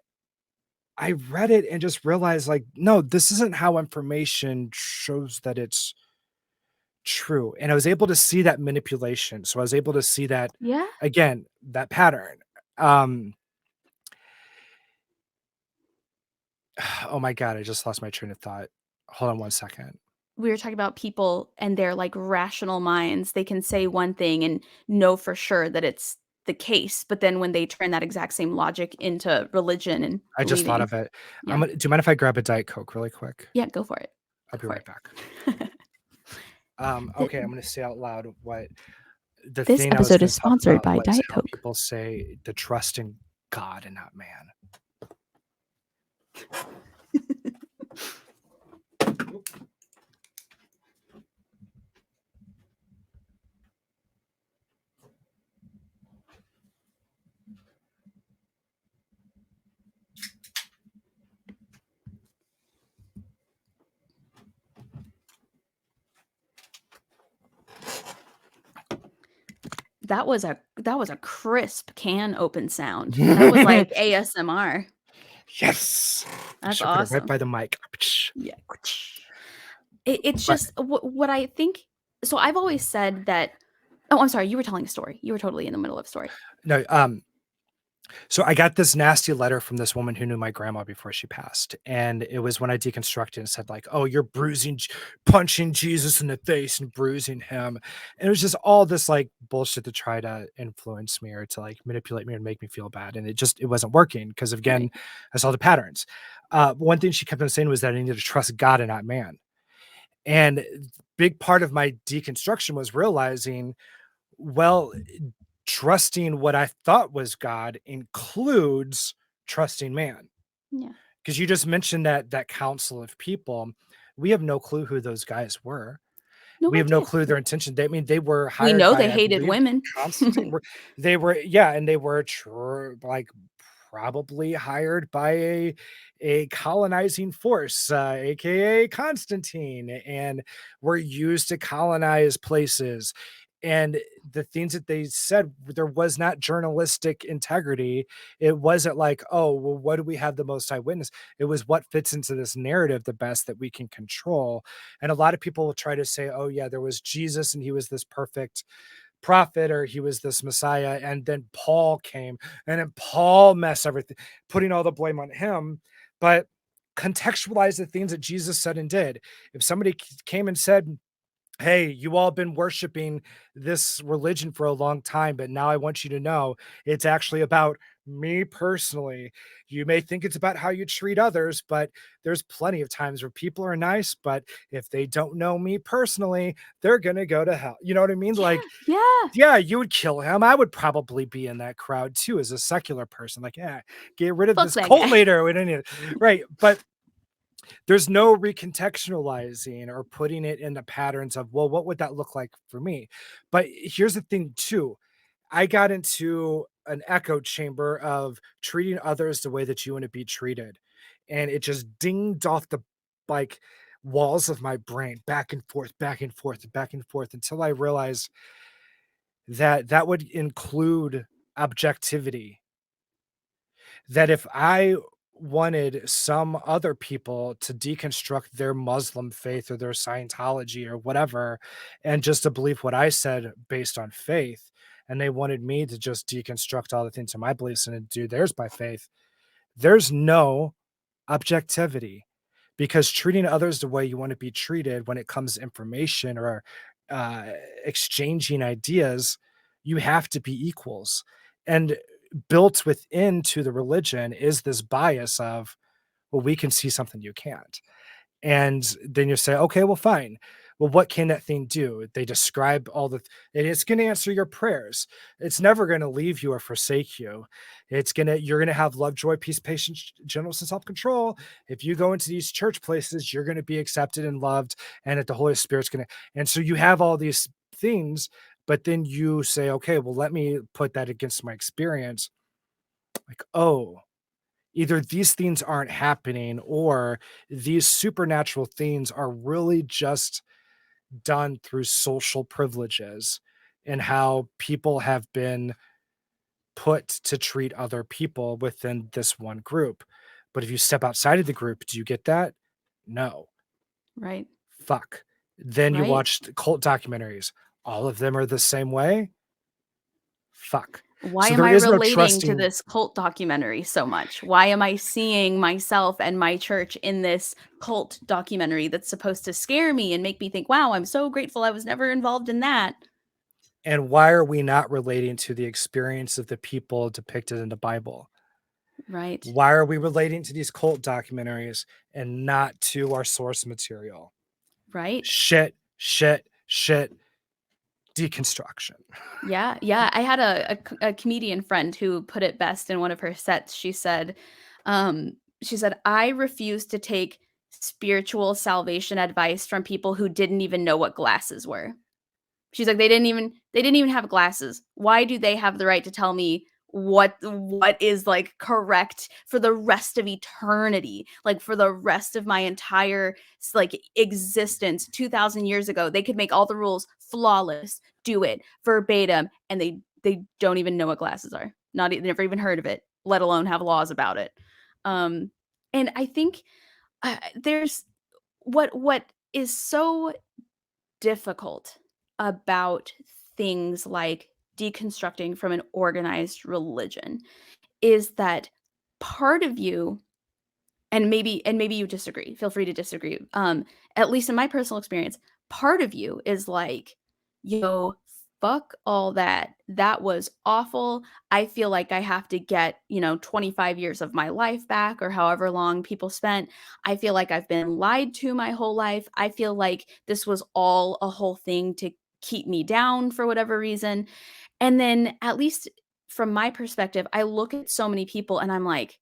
[SPEAKER 2] I read it and just realized, like, no, this isn't how information shows that it's true. And I was able to see that manipulation. So I was able to see that
[SPEAKER 1] Yeah.
[SPEAKER 2] again, that pattern. Um, oh my God, I just lost my train of thought. Hold on one second.
[SPEAKER 1] We were talking about people and their like rational minds. They can say one thing and know for sure that it's the case, but then when they turn that exact same logic into religion and
[SPEAKER 2] I just thought
[SPEAKER 1] believing,
[SPEAKER 2] of it.
[SPEAKER 1] yeah.
[SPEAKER 2] Do you mind if I grab a Diet Coke really quick?
[SPEAKER 1] Yeah, go for it.
[SPEAKER 2] I'll
[SPEAKER 1] Go
[SPEAKER 2] be
[SPEAKER 1] for
[SPEAKER 2] right back.
[SPEAKER 1] it. Th-
[SPEAKER 2] Okay, I'm gonna say out loud what the
[SPEAKER 1] this
[SPEAKER 2] thing I was
[SPEAKER 1] episode
[SPEAKER 2] gonna
[SPEAKER 1] is
[SPEAKER 2] talk
[SPEAKER 1] sponsored
[SPEAKER 2] about
[SPEAKER 1] by
[SPEAKER 2] was
[SPEAKER 1] Diet
[SPEAKER 2] how
[SPEAKER 1] Coke.
[SPEAKER 2] people say the trust in God and not man.
[SPEAKER 1] That was a crisp can open sound. That was like ASMR.
[SPEAKER 2] Yes.
[SPEAKER 1] That's
[SPEAKER 2] Should put it right
[SPEAKER 1] awesome.
[SPEAKER 2] by the mic.
[SPEAKER 1] Yeah. It's
[SPEAKER 2] But
[SPEAKER 1] just what I think. So I've always said that. Oh, I'm sorry. You were telling a story. You were totally in the middle of a story.
[SPEAKER 2] no, so I got this nasty letter from this woman who knew my grandma before she passed. And it was when I deconstructed and said, like, oh, you're punching Jesus in the face and bruising him. And it was just all this like bullshit to try to influence me or to like manipulate me and make me feel bad. And it wasn't working because again,
[SPEAKER 1] Right.
[SPEAKER 2] I saw the patterns. One thing she kept on saying was that I needed to trust God and not man. And big part of my deconstruction was realizing, well, trusting what I thought was God includes trusting man.
[SPEAKER 1] Yeah.
[SPEAKER 2] Because you just mentioned that council of people. We have no clue who those guys were.
[SPEAKER 1] No
[SPEAKER 2] We have no
[SPEAKER 1] idea.
[SPEAKER 2] clue their intention. They, I mean, they were
[SPEAKER 1] We
[SPEAKER 2] hired
[SPEAKER 1] know they
[SPEAKER 2] by, I
[SPEAKER 1] hated
[SPEAKER 2] believe,
[SPEAKER 1] women.
[SPEAKER 2] Constantine. They were, yeah, and they were like probably hired by a colonizing force, aka Constantine, and were used to colonize places. And the things that they said, there was not journalistic integrity. It wasn't like, oh, well, what do we have the most eyewitness? It was what fits into this narrative the best that we can control. And a lot of people will try to say, oh, yeah, there was Jesus and he was this perfect prophet or he was this Messiah. And then Paul came and then Paul messed everything, putting all the blame on him. But contextualize the things that Jesus said and did. If somebody came and said, hey, you all been worshiping this religion for a long time, but now I want you to know it's actually about me personally. You may think it's about how you treat others, but there's plenty of times where people are nice, but if they don't know me personally, they're going to go to hell. You know what I mean?
[SPEAKER 1] Yeah.
[SPEAKER 2] Like,
[SPEAKER 1] Yeah.
[SPEAKER 2] yeah, you would kill him. I would probably be in that crowd too as a secular person. Like, yeah, get rid of
[SPEAKER 1] Fuck
[SPEAKER 2] this
[SPEAKER 1] that
[SPEAKER 2] cult
[SPEAKER 1] guy.
[SPEAKER 2] leader. We don't need it. Right. But there's no recontextualizing or putting it in the patterns of, well, what would that look like for me? But here's the thing too. I got into an echo chamber of treating others the way that you want to be treated. And it just dinged off the like walls of my brain back and forth, back and forth, back and forth until I realized that that would include objectivity. That if I wanted some other people to deconstruct their Muslim faith or their Scientology or whatever, and just to believe what I said based on faith, and they wanted me to just deconstruct all the things in my beliefs and do theirs by faith, there's no objectivity, because treating others the way you want to be treated when it comes to information or uh, exchanging ideas, you have to be equals. And built within to the religion is this bias of, well, we can see something you can't. And then you say, okay, well, fine. Well, what can that thing do? They describe all the, and it's going to answer your prayers. It's never going to leave you or forsake you. You're going to have love, joy, peace, patience, gentleness, and self control. If you go into these church places, you're going to be accepted and loved, and that the Holy Spirit's going to, and so you have all these things, but then you say, okay, well, let me put that against my experience. Like, oh, either these things aren't happening or these supernatural things are really just done through social privileges and how people have been put to treat other people within this one group. But if you step outside of the group, do you get that? No.
[SPEAKER 1] Right.
[SPEAKER 2] Fuck. Then you
[SPEAKER 1] Right.
[SPEAKER 2] watch cult documentaries. All of them are the same way. Fuck.
[SPEAKER 1] Why
[SPEAKER 2] So
[SPEAKER 1] am
[SPEAKER 2] there
[SPEAKER 1] I
[SPEAKER 2] is no
[SPEAKER 1] relating to
[SPEAKER 2] trusting.
[SPEAKER 1] this cult documentary so much? Why am I seeing myself and my church in this cult documentary that's supposed to scare me and make me think, wow, I'm so grateful I was never involved in that?
[SPEAKER 2] And why are we not relating to the experience of the people depicted in the Bible?
[SPEAKER 1] Right.
[SPEAKER 2] Why are we relating to these cult documentaries and not to our source material?
[SPEAKER 1] Right.
[SPEAKER 2] Shit, shit, shit. Deconstruction.
[SPEAKER 1] Yeah. Yeah. I had a comedian friend who put it best in one of her sets. She said, I refuse to take spiritual salvation advice from people who didn't even know what glasses were. She's like, they didn't even have glasses. Why do they have the right to tell me what is like correct for the rest of eternity? Like for the rest of my entire like existence 2000 years ago, they could make all the rules flawless, do it verbatim, and they don't even know what glasses are. Never even heard of it, let alone have laws about it. Um and I think there's what is so difficult about things like deconstructing from an organized religion is that part of you, and maybe you disagree, feel free to disagree, at least in my personal experience, part of you is like, yo, fuck all that, that was awful, I feel like I have to get 25 years of my life back or however long people spent, I feel like I've been lied to my whole life, I feel like this was all a whole thing to keep me down for whatever reason. And then, at least from my perspective, I look at so many people and I'm like,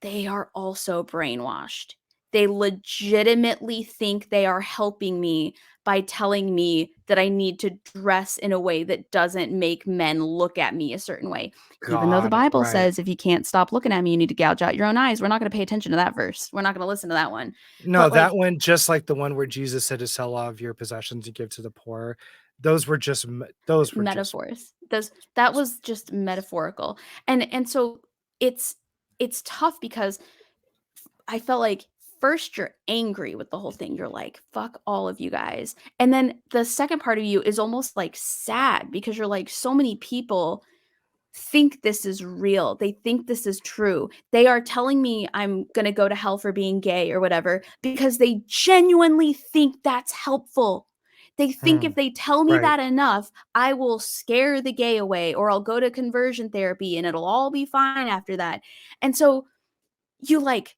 [SPEAKER 1] they are also brainwashed. They legitimately think they are helping me by telling me that I need to dress in a way that doesn't make men look at me a certain way. Even though the
[SPEAKER 2] God,
[SPEAKER 1] Bible
[SPEAKER 2] right.
[SPEAKER 1] says if you can't stop looking at me, you need to gouge out your own eyes. We're not going to pay attention to that verse. We're not going to listen to that one.
[SPEAKER 2] No,
[SPEAKER 1] But like
[SPEAKER 2] that one, just like the one where Jesus said to sell all of your possessions and give to the poor, those were just
[SPEAKER 1] metaphors. That was just metaphorical. And so it's it's tough because I felt like first you're angry with the whole thing. You're like, fuck all of you guys. And then the second part of you is almost like sad because you're like, so many people think this is real. They think this is true. They are telling me I'm going to go to hell for being gay or whatever because they genuinely think that's helpful. They think if
[SPEAKER 2] mm,
[SPEAKER 1] they tell me
[SPEAKER 2] right.
[SPEAKER 1] that enough, I will scare the gay away or I'll go to conversion therapy and it'll all be fine after that. And so you like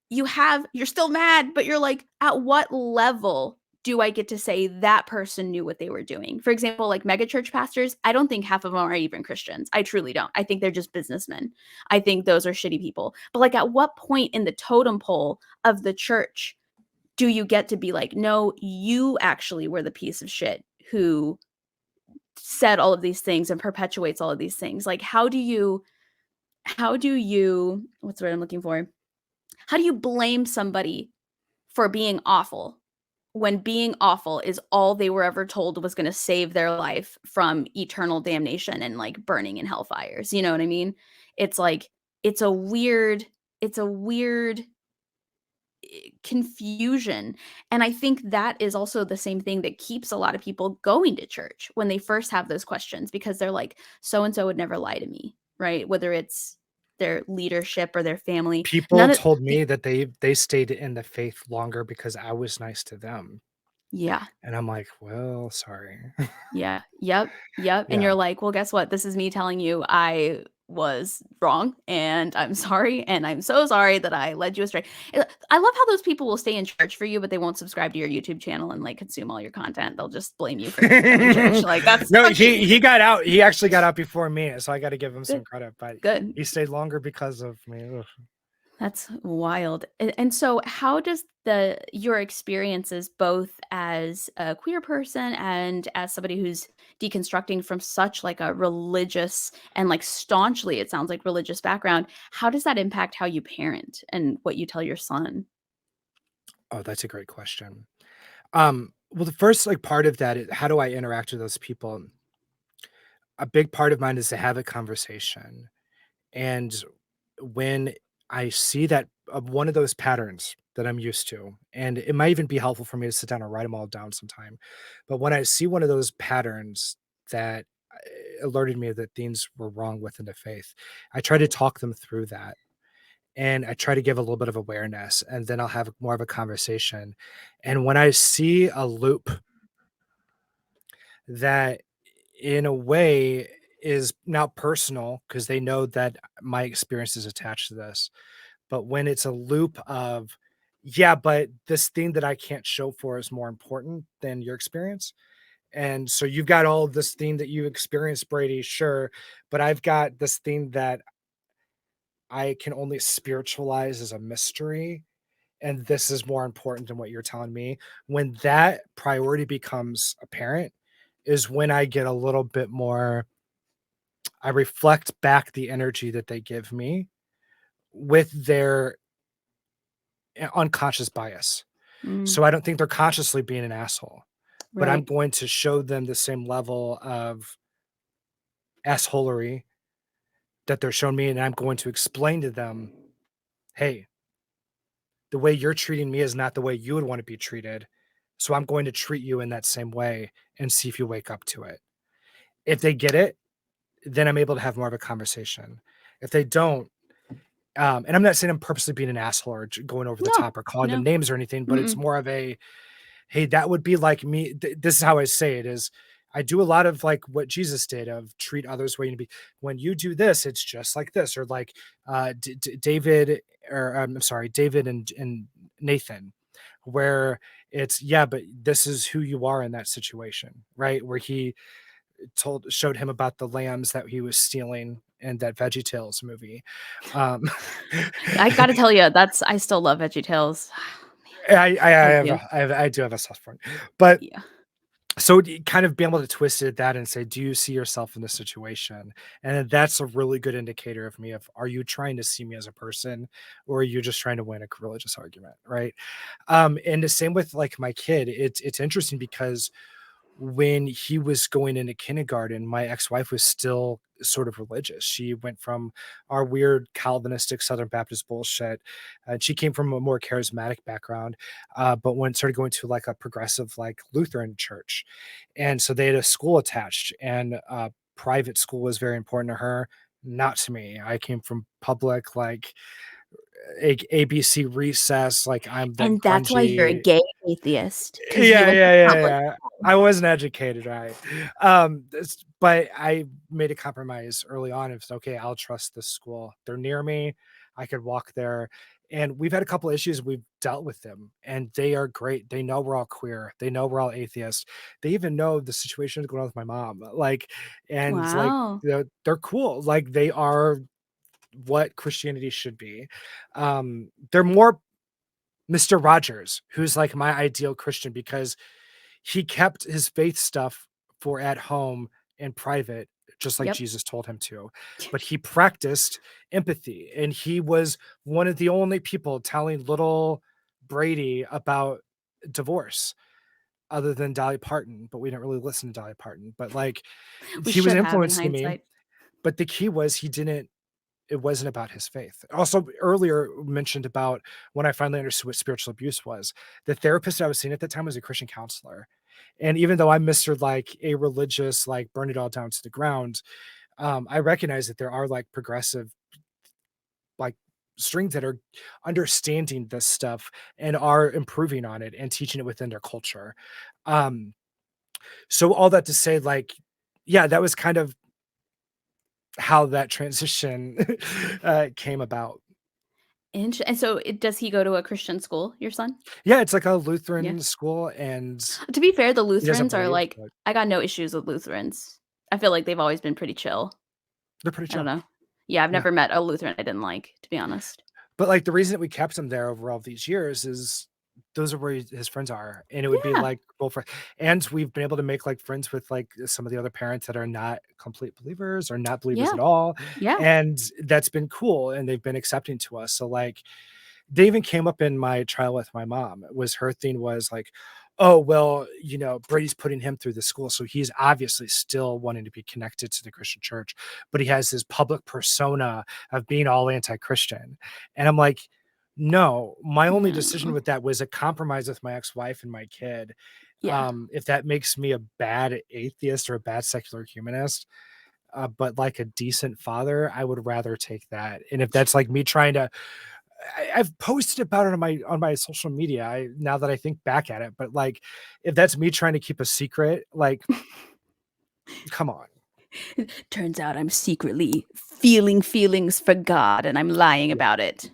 [SPEAKER 1] you're still mad, but you're like, at what level do I get to say that person knew what they were doing? For example, like megachurch pastors, I don't think half of them are even Christians. I truly don't. I think they're just businessmen. I think those are shitty people. But like, at what point in the totem pole of the church do you get to be like, no, you actually were the piece of shit who said all of these things and perpetuates all of these things? Like, how do you what's the word I'm looking for? How do you blame somebody for being awful when being awful is all they were ever told was gonna save their life from eternal damnation and, like, burning in hellfires, you know what I mean? It's like it's a weird it's a weird confusion, and I think that is also the same thing that keeps a lot of people going to church when they first have those questions because they're like, "So and so would never lie to me," right? Whether it's their leadership or their family.
[SPEAKER 2] People
[SPEAKER 1] None of
[SPEAKER 2] told
[SPEAKER 1] pe
[SPEAKER 2] me that they stayed in the faith longer because I was nice to them,
[SPEAKER 1] Yeah.
[SPEAKER 2] and I'm like, "Well, sorry."
[SPEAKER 1] Yeah. Yep. Yep. And
[SPEAKER 2] Yeah.
[SPEAKER 1] you're like, well, guess what? This is me telling you I was wrong and I'm sorry. And I'm so sorry that I led you astray. I love how those people will stay in church for you, but they won't subscribe to your YouTube channel and like consume all your content. They'll just blame you for condemning church. Like, that's
[SPEAKER 2] No,
[SPEAKER 1] so cute.
[SPEAKER 2] he got out. He actually got out before me, so I gotta give him some
[SPEAKER 1] Good.
[SPEAKER 2] credit, but
[SPEAKER 1] Good.
[SPEAKER 2] he stayed longer because of me. Ugh.
[SPEAKER 1] That's wild. And so how does the your experiences both as a queer person and as somebody who's deconstructing from such like a religious and like staunchly it sounds like religious background, how does that impact how you parent and what you tell your son?
[SPEAKER 2] Oh, that's a great question. Well, the first, like, part of that is how do I interact with those people? A big part of mine is to have a conversation, and when I see that one of those patterns that I'm used to, and it might even be helpful for me to sit down and write them all down sometime, but when I see one of those patterns that alerted me that things were wrong within the faith, I try to talk them through that, and I try to give a little bit of awareness, and then I'll have more of a conversation, and when I see a loop that in a way is not personal because they know that my experience is attached to this. But when it's a loop of, yeah, but this thing that I can't show for is more important than your experience. And so you've got all this thing that you experienced, Brady, sure, but I've got this thing that I can only spiritualize as a mystery. And this is more important than what you're telling me. When that priority becomes apparent, is when I get a little bit more, I reflect back the energy that they give me with their unconscious bias.
[SPEAKER 1] Mm,
[SPEAKER 2] So I don't think they're consciously being an asshole, but I'm
[SPEAKER 1] right.
[SPEAKER 2] going to show them the same level of assholery that they're showing me. And I'm going to explain to them, hey, the way you're treating me is not the way you would want to be treated. So I'm going to treat you in that same way and see if you wake up to it. If they get it, then I'm able to have more of a conversation. If they don't, and I'm not saying I'm purposely being an asshole or going over the
[SPEAKER 1] No.
[SPEAKER 2] top or calling them
[SPEAKER 1] No.
[SPEAKER 2] names or anything, but it's
[SPEAKER 1] Mm-mm.
[SPEAKER 2] more of a, hey, that would be like me. This is how I say it is I do a lot of like what Jesus did of treat others where you need to be. When you do this, it's just like this, or like David, or I'm sorry, David and Nathan, where it's, yeah, but this is who you are in that situation, right? Where he showed him about the lambs that he was stealing in that VeggieTales movie. Um,
[SPEAKER 1] I gotta tell you, that's I still love VeggieTales.
[SPEAKER 2] I
[SPEAKER 1] I
[SPEAKER 2] have,
[SPEAKER 1] do.
[SPEAKER 2] I do have a soft point, but
[SPEAKER 1] Yeah.
[SPEAKER 2] so kind of being able to twist it that and say, do you see yourself in this situation? And then that's a really good indicator of me of, are you trying to see me as a person or are you just trying to win a religious argument? Right. And the same with like my kid, it's interesting because when he was going into kindergarten, my ex-wife was still sort of religious. She went from our weird Calvinistic Southern Baptist bullshit, and she came from a more charismatic background, but when started going to like a progressive, like Lutheran church, and so they had a school attached, and private school was very important to her. Not to me. I came from public, like ABC recess. Like I'm that
[SPEAKER 1] And that's why you're a
[SPEAKER 2] grungy.
[SPEAKER 1] gay atheist because you
[SPEAKER 2] Yeah,
[SPEAKER 1] went to
[SPEAKER 2] yeah, yeah,
[SPEAKER 1] public
[SPEAKER 2] yeah.
[SPEAKER 1] school.
[SPEAKER 2] I wasn't educated, right? But I made a compromise early on. It's okay. I'll trust this school. They're near me. I could walk there. And we've had a couple issues. We've dealt with them, and they are great. They know we're all queer. They know we're all atheists. They even know the situation is going on with my mom. Like, and like
[SPEAKER 1] Wow.
[SPEAKER 2] they're cool. Like they are what Christianity should be. They're more Mr. Rogers, who's like my ideal Christian because he kept his faith stuff for at home and private, just like
[SPEAKER 1] Yep.
[SPEAKER 2] Jesus told him to. But he practiced empathy, and he was one of the only people telling little Brady about divorce. other than Dolly Parton, but we didn't really listen to Dolly Parton. But like
[SPEAKER 1] We
[SPEAKER 2] he was
[SPEAKER 1] should have in
[SPEAKER 2] influencing me.
[SPEAKER 1] hindsight.
[SPEAKER 2] But the key was it wasn't about his faith. Also, earlier mentioned about when I finally understood what spiritual abuse was. The therapist I was seeing at the time was a Christian counselor. And even though I'm Mr. like a religious, like burn it all down to the ground, I recognize that there are like progressive, like strings that are understanding this stuff and are improving on it and teaching it within their culture. Um, so all that to say, like, yeah, that was kind of how that transition came about.
[SPEAKER 1] And so does he go to a Christian school, your son?
[SPEAKER 2] Yeah, it's like a
[SPEAKER 1] Yeah.
[SPEAKER 2] Lutheran school, and
[SPEAKER 1] To be fair, the
[SPEAKER 2] he doesn't
[SPEAKER 1] Lutherans are
[SPEAKER 2] believe,
[SPEAKER 1] like
[SPEAKER 2] but
[SPEAKER 1] I got no issues with Lutherans. I feel like they've always been pretty chill.
[SPEAKER 2] they're pretty
[SPEAKER 1] I don't
[SPEAKER 2] chill.
[SPEAKER 1] know. Yeah, I've
[SPEAKER 2] Yeah.
[SPEAKER 1] never met a Lutheran I didn't like, to be honest.
[SPEAKER 2] But, like, the reason that we kept him there over all these years is those are where his friends are, and it would be,
[SPEAKER 1] Yeah.
[SPEAKER 2] like, cool for and we've been able to make, like, friends with, like, some of the other parents that are not complete believers or not believers
[SPEAKER 1] Yeah.
[SPEAKER 2] at all,
[SPEAKER 1] Yeah.
[SPEAKER 2] and that's been cool, and they've been accepting to us. So, like, they even came up in my trial with my mom. Was her thing was like, oh well, Brady's putting him through the school, so he's obviously still wanting to be connected to the Christian church, but he has this public persona of being all anti-Christian. And I'm like, no, my only decision
[SPEAKER 1] No.
[SPEAKER 2] with that was a compromise with my ex-wife and my kid.
[SPEAKER 1] Yeah.
[SPEAKER 2] If that makes me a bad atheist or a bad secular humanist, but like a decent father, I would rather take that. And if that's like me trying to I've posted about it on my social media. Now that I think back at it, but like, if that's me trying to keep a secret, like, come on,
[SPEAKER 1] Turns out I'm secretly feeling feelings for God and I'm lying
[SPEAKER 2] yeah,
[SPEAKER 1] about it.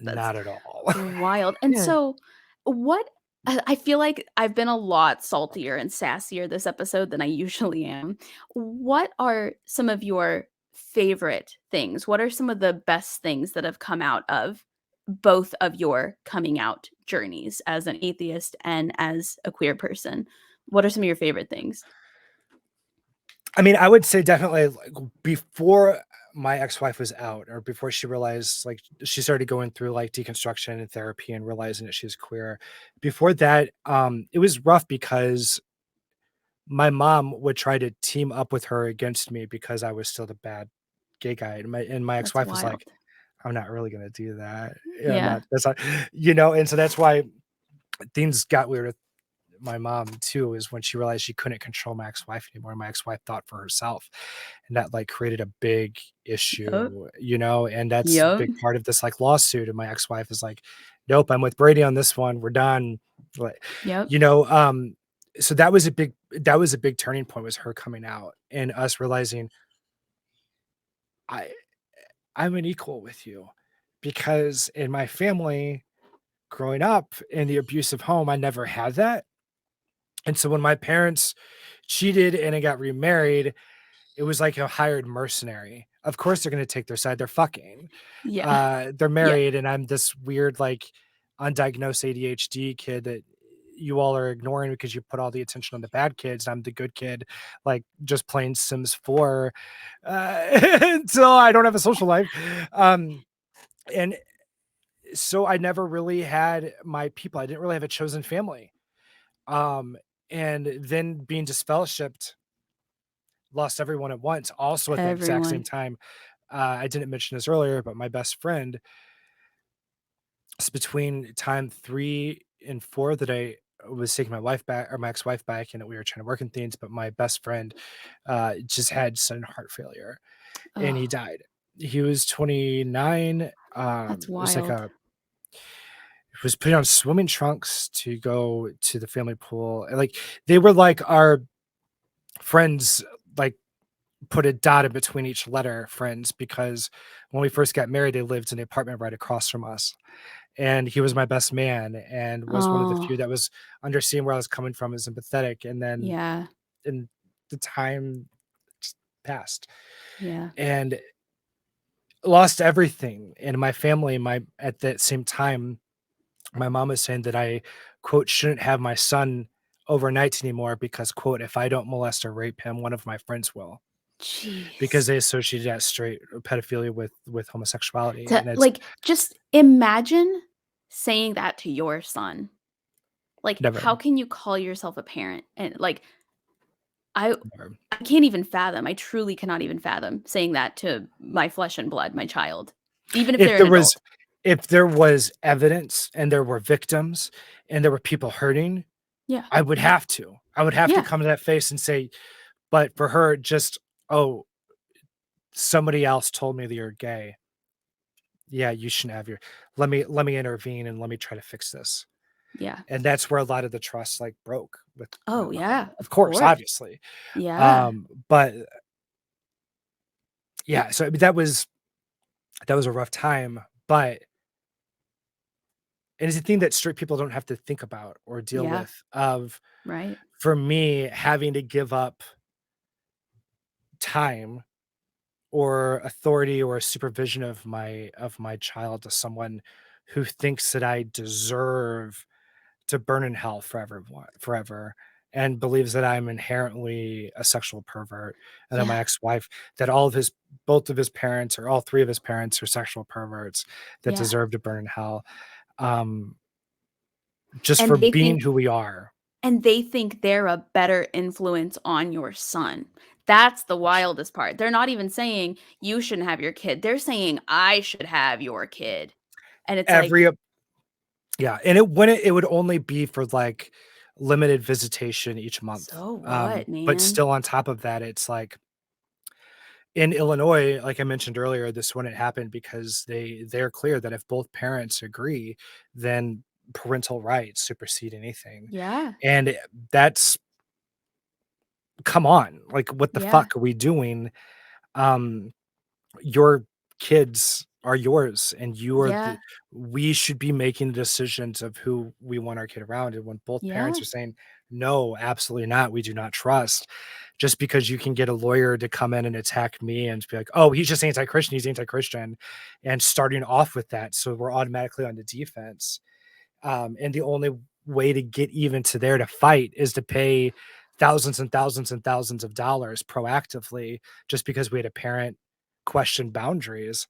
[SPEAKER 1] That's
[SPEAKER 2] not at all.
[SPEAKER 1] wild. And
[SPEAKER 2] Yeah.
[SPEAKER 1] so what I feel like I've been a lot saltier and sassier this episode than I usually am. What are some of your favorite things? What are some of the best things that have come out of both of your coming out journeys as an atheist and as a queer person? What are some of your favorite things?
[SPEAKER 2] I mean, I would say definitely like before my ex-wife was out, or before she realized, like, she started going through like deconstruction and therapy and realizing that she's queer. Before that, it was rough because my mom would try to team up with her against me because I was still the bad gay guy, and my
[SPEAKER 1] That's
[SPEAKER 2] ex-wife was
[SPEAKER 1] wild.
[SPEAKER 2] like, "I'm not really gonna do that. Yeah, I'm
[SPEAKER 1] Yeah.
[SPEAKER 2] not that's not," and so that's why things got weird with my mom too, is when she realized she couldn't control my ex-wife anymore. My ex-wife thought for herself, and that like created a big
[SPEAKER 1] Yep.
[SPEAKER 2] issue, and that's a
[SPEAKER 1] Yep.
[SPEAKER 2] big part of this like lawsuit. And my ex-wife is like, "Nope, I'm with Brady on this one. We're done." Like,
[SPEAKER 1] Yep.
[SPEAKER 2] you know, um, so that was a big turning point, was her coming out and us realizing I I'm an equal with you, because in my family growing up in the abusive home, I never had that. And so when my parents cheated and I got remarried, it was like a hired mercenary. Of course, they're going to take their side. They're fucking.
[SPEAKER 1] Yeah.
[SPEAKER 2] They're
[SPEAKER 1] Yeah.
[SPEAKER 2] married, and I'm this weird, like, undiagnosed ADHD kid that you all are ignoring because you put all the attention on the bad kids. I'm the good kid, like just playing Sims 4 until I don't have a social life. And so I never really had my people. I didn't really have a chosen family. Um, and then being disfellowshipped, lost everyone at once, also at the exact same
[SPEAKER 1] Everyone.
[SPEAKER 2] time. I didn't mention this earlier, but my best friend, it's between time 3 and 4 that I was taking my wife back, or my ex-wife back, and that we were trying to work in things. But my best friend just had sudden heart failure, and he
[SPEAKER 1] Oh,
[SPEAKER 2] died. He was 29.
[SPEAKER 1] that's
[SPEAKER 2] It was like
[SPEAKER 1] wild.
[SPEAKER 2] a was putting on swimming trunks to go to the family pool. And like, they were like our friends, like, put a dot in between each letter, friends, because when we first got married, they lived in the apartment right across from us. And he was my best man and was one of the
[SPEAKER 1] Oh,
[SPEAKER 2] few that was understanding where I was coming from and sympathetic. And then
[SPEAKER 1] yeah.
[SPEAKER 2] in the time just passed,
[SPEAKER 1] Yeah.
[SPEAKER 2] and lost everything. And my family, my at that same time, my mom was saying that I, quote, shouldn't have my son overnight anymore because, quote, if I don't molest or rape him, one of my friends will, because
[SPEAKER 1] Jeez.
[SPEAKER 2] they associated that straight pedophilia with homosexuality.
[SPEAKER 1] To
[SPEAKER 2] And it's
[SPEAKER 1] like, just imagine saying that to your son. Like,
[SPEAKER 2] Never,
[SPEAKER 1] how can you call yourself a parent? And, like, I
[SPEAKER 2] never.
[SPEAKER 1] I can't even fathom, I truly cannot even fathom saying that to my flesh and blood, my child, even if
[SPEAKER 2] If
[SPEAKER 1] they're an
[SPEAKER 2] there was
[SPEAKER 1] adult.
[SPEAKER 2] if there was evidence and there were victims and there were people hurting,
[SPEAKER 1] Yeah.
[SPEAKER 2] I would have to. I would have to
[SPEAKER 1] Yeah.
[SPEAKER 2] come to that face and say, but for her, just, "Oh, somebody else told me that you're gay. Yeah, you shouldn't have your let me intervene and let me try to fix this."
[SPEAKER 1] Yeah.
[SPEAKER 2] And that's where a lot of the trust, like, broke with
[SPEAKER 1] Oh, yeah,
[SPEAKER 2] of
[SPEAKER 1] of
[SPEAKER 2] course,
[SPEAKER 1] course.
[SPEAKER 2] obviously.
[SPEAKER 1] Yeah.
[SPEAKER 2] But yeah, so I mean, that was a rough time, but it is a thing that straight people don't have to think about or deal
[SPEAKER 1] Yeah.
[SPEAKER 2] with of,
[SPEAKER 1] Right.
[SPEAKER 2] for me, having to give up time or authority or supervision of my child to someone who thinks that I deserve to burn in hell forever, and believes that I'm inherently a sexual pervert, and then my
[SPEAKER 1] Yeah.
[SPEAKER 2] ex-wife, that both of his parents or all three of his parents are sexual perverts that
[SPEAKER 1] Yeah.
[SPEAKER 2] deserve to burn in hell, um, just for
[SPEAKER 1] And they
[SPEAKER 2] being
[SPEAKER 1] think
[SPEAKER 2] who we are.
[SPEAKER 1] and they think they're a better influence on your son. That's the
[SPEAKER 2] Which
[SPEAKER 1] wildest part. They're not even saying, "You shouldn't have your kid." They're saying, "I should have your kid." And it's like,
[SPEAKER 2] every Yeah, and it would only be for, like, limited visitation each month,
[SPEAKER 1] "So what,
[SPEAKER 2] but
[SPEAKER 1] man?"
[SPEAKER 2] still on top of that, it's like in Illinois, like I mentioned earlier, this wouldn't happen because they're clear that if both parents agree, then parental rights supersede anything,
[SPEAKER 1] Yeah.
[SPEAKER 2] and that's come on, like, what the
[SPEAKER 1] Yeah.
[SPEAKER 2] fuck are we doing? Um your kids are yours, and you are the
[SPEAKER 1] Yeah.
[SPEAKER 2] we should be making the decisions of who we want our kid around, and when both parents
[SPEAKER 1] Yeah.
[SPEAKER 2] are saying, "No, absolutely not, we do not trust," just because you can get a lawyer to come in and attack me and be like, "Oh, he's just anti-Christian, he's anti-Christian," and starting off with that, so we're automatically on the defense, and the only way to get even to there to fight is to pay thousands and thousands and thousands of dollars proactively just because we had a parent question boundaries.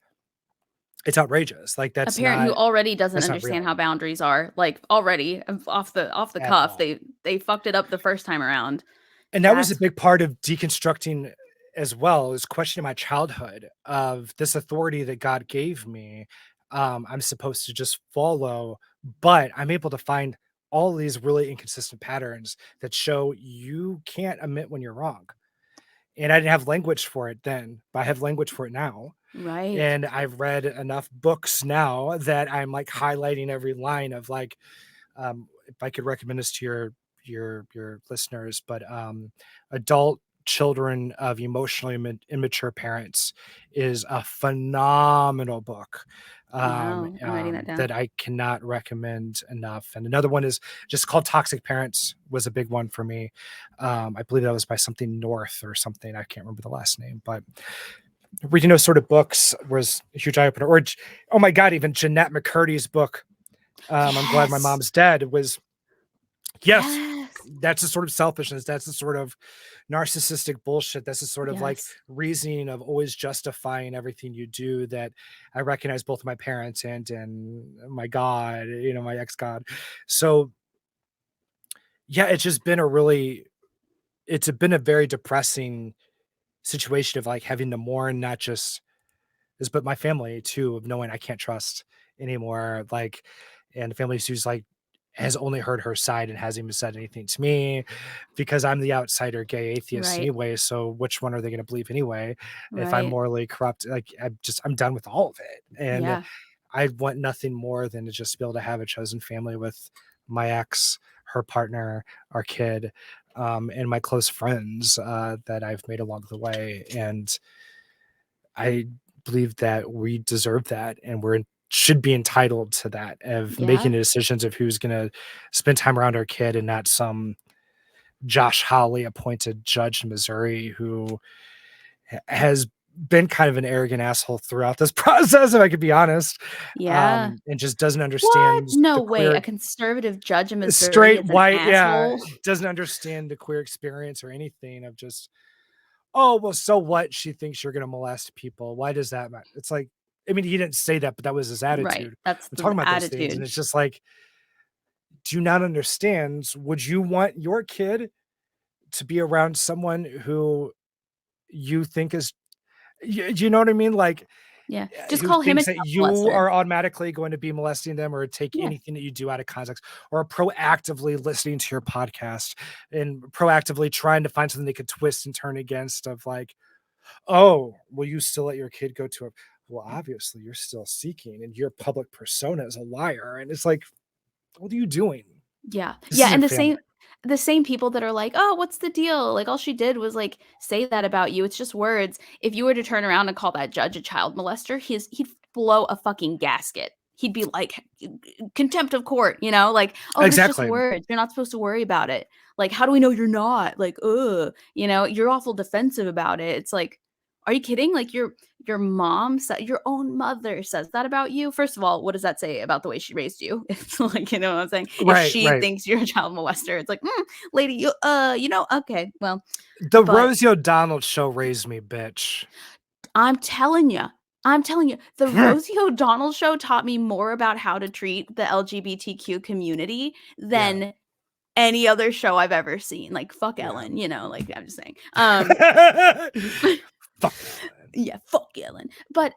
[SPEAKER 2] It's outrageous. Like
[SPEAKER 1] A parent who already doesn't
[SPEAKER 2] that's not
[SPEAKER 1] understand
[SPEAKER 2] real
[SPEAKER 1] how boundaries are, like, already, off the
[SPEAKER 2] at
[SPEAKER 1] cuff,
[SPEAKER 2] all.
[SPEAKER 1] they fucked it up the first time around.
[SPEAKER 2] And that was a
[SPEAKER 1] That's
[SPEAKER 2] big part of deconstructing as well, is questioning my childhood of this authority that God gave me. I'm supposed to just follow, but I'm able to find all these really inconsistent patterns that show you can't admit when you're wrong. And I didn't have language for it then, but I have language for it now.
[SPEAKER 1] right.
[SPEAKER 2] And I've read enough books now that I'm like highlighting every line of like, if I could recommend this to your listeners, but Adult Children of Emotionally Immature Parents is a phenomenal book,
[SPEAKER 1] Wow, I'm writing that
[SPEAKER 2] that
[SPEAKER 1] down.
[SPEAKER 2] I cannot recommend enough. And another one is just called Toxic Parents, was a big one for me. I believe that was by something North or something. I can't remember the last name, but reading those sort of books was a huge eye opener. Or oh my god, even Jeanette McCurdy's book, I'm glad my
[SPEAKER 1] Yes.
[SPEAKER 2] mom's dead, was yes,
[SPEAKER 1] Yes.
[SPEAKER 2] that's the sort of selfishness, that's the sort of narcissistic bullshit, that's the sort of like
[SPEAKER 1] Yes.
[SPEAKER 2] reasoning of always justifying everything you do that I recognize both my parents and my God, my ex-God. So yeah, it's been a very depressing situation of like having to mourn not just this, but my family too, of knowing I can't trust anymore. Like, and the family who's like has only heard her side and hasn't even said anything to me because I'm the outsider gay atheist
[SPEAKER 1] Right.
[SPEAKER 2] anyway. So which one are they going to believe anyway? If I'm
[SPEAKER 1] Right.
[SPEAKER 2] morally corrupt, like I'm done with all of it. And
[SPEAKER 1] Yeah.
[SPEAKER 2] I want nothing more than to just be able to have a chosen family with my ex, her partner, our kid, and my close friends that I've made along the way. And I believe that we deserve that, and should be entitled to that, of making
[SPEAKER 1] Yeah.
[SPEAKER 2] the decisions of who's going to spend time around our kid, and not some Josh Hawley appointed judge in Missouri who has been kind of an arrogant asshole throughout this process, if I could be honest,
[SPEAKER 1] Yeah.
[SPEAKER 2] and just doesn't
[SPEAKER 1] What?
[SPEAKER 2] understand
[SPEAKER 1] No
[SPEAKER 2] the
[SPEAKER 1] way. A
[SPEAKER 2] queer,
[SPEAKER 1] conservative judge in Missouri
[SPEAKER 2] straight
[SPEAKER 1] is an
[SPEAKER 2] white, yeah,
[SPEAKER 1] asshole?
[SPEAKER 2] doesn't understand the queer experience or anything, of just, "Oh, well, so what? She thinks you're gonna molest people. Why does that matter?" It's like, I mean, he didn't say that, but that was his
[SPEAKER 1] Right.
[SPEAKER 2] attitude.
[SPEAKER 1] That's
[SPEAKER 2] I'm
[SPEAKER 1] the
[SPEAKER 2] talking about those things, and
[SPEAKER 1] attitude.
[SPEAKER 2] it's just like, do you not understand? Would you want your kid to be around someone who you think is you know what I mean? Like,
[SPEAKER 1] Yeah. Just
[SPEAKER 2] who
[SPEAKER 1] call him a
[SPEAKER 2] thinks that
[SPEAKER 1] child
[SPEAKER 2] you
[SPEAKER 1] molester.
[SPEAKER 2] are automatically going to be molesting them or take
[SPEAKER 1] Yeah.
[SPEAKER 2] anything that you do out of context, or proactively listening to your podcast and proactively trying to find something they could twist and turn against of like, oh, will you still let your kid go to a well, obviously you're still seeking and your public persona is a liar. And it's like, what are you doing?
[SPEAKER 1] Yeah.
[SPEAKER 2] This
[SPEAKER 1] Yeah, and
[SPEAKER 2] isn't family.
[SPEAKER 1] the same people that are like, "Oh, what's the deal? Like, all she did was, like, say that about you. It's just words." If you were to turn around and call that judge a child molester, he'd blow a fucking gasket. He'd be like, "Contempt of court," you know? Like, "Oh, but it's just
[SPEAKER 2] Exactly.
[SPEAKER 1] words. You're not supposed to worry about it." Like, "How do we know you're not?" Like, "Ugh," you know? You're awful defensive about it. It's like, are you kidding? Like, your mom said your own mother says that about you? First of all, what does that say about the way she raised you? It's like, you know what I'm saying? If
[SPEAKER 2] Right,
[SPEAKER 1] she
[SPEAKER 2] right.
[SPEAKER 1] thinks you're a child molester, it's like, lady, you know, okay, well,
[SPEAKER 2] The
[SPEAKER 1] but
[SPEAKER 2] Rosie O'Donnell show raised me, bitch.
[SPEAKER 1] I'm telling you, the Rosie O'Donnell show taught me more about how to treat the LGBTQ community
[SPEAKER 2] Yeah.
[SPEAKER 1] than any other show I've ever seen. Like, fuck
[SPEAKER 2] Yeah.
[SPEAKER 1] Ellen, you know, like, I'm just saying.
[SPEAKER 2] Fuck Ellen.
[SPEAKER 1] Yeah, fuck Ellen. But,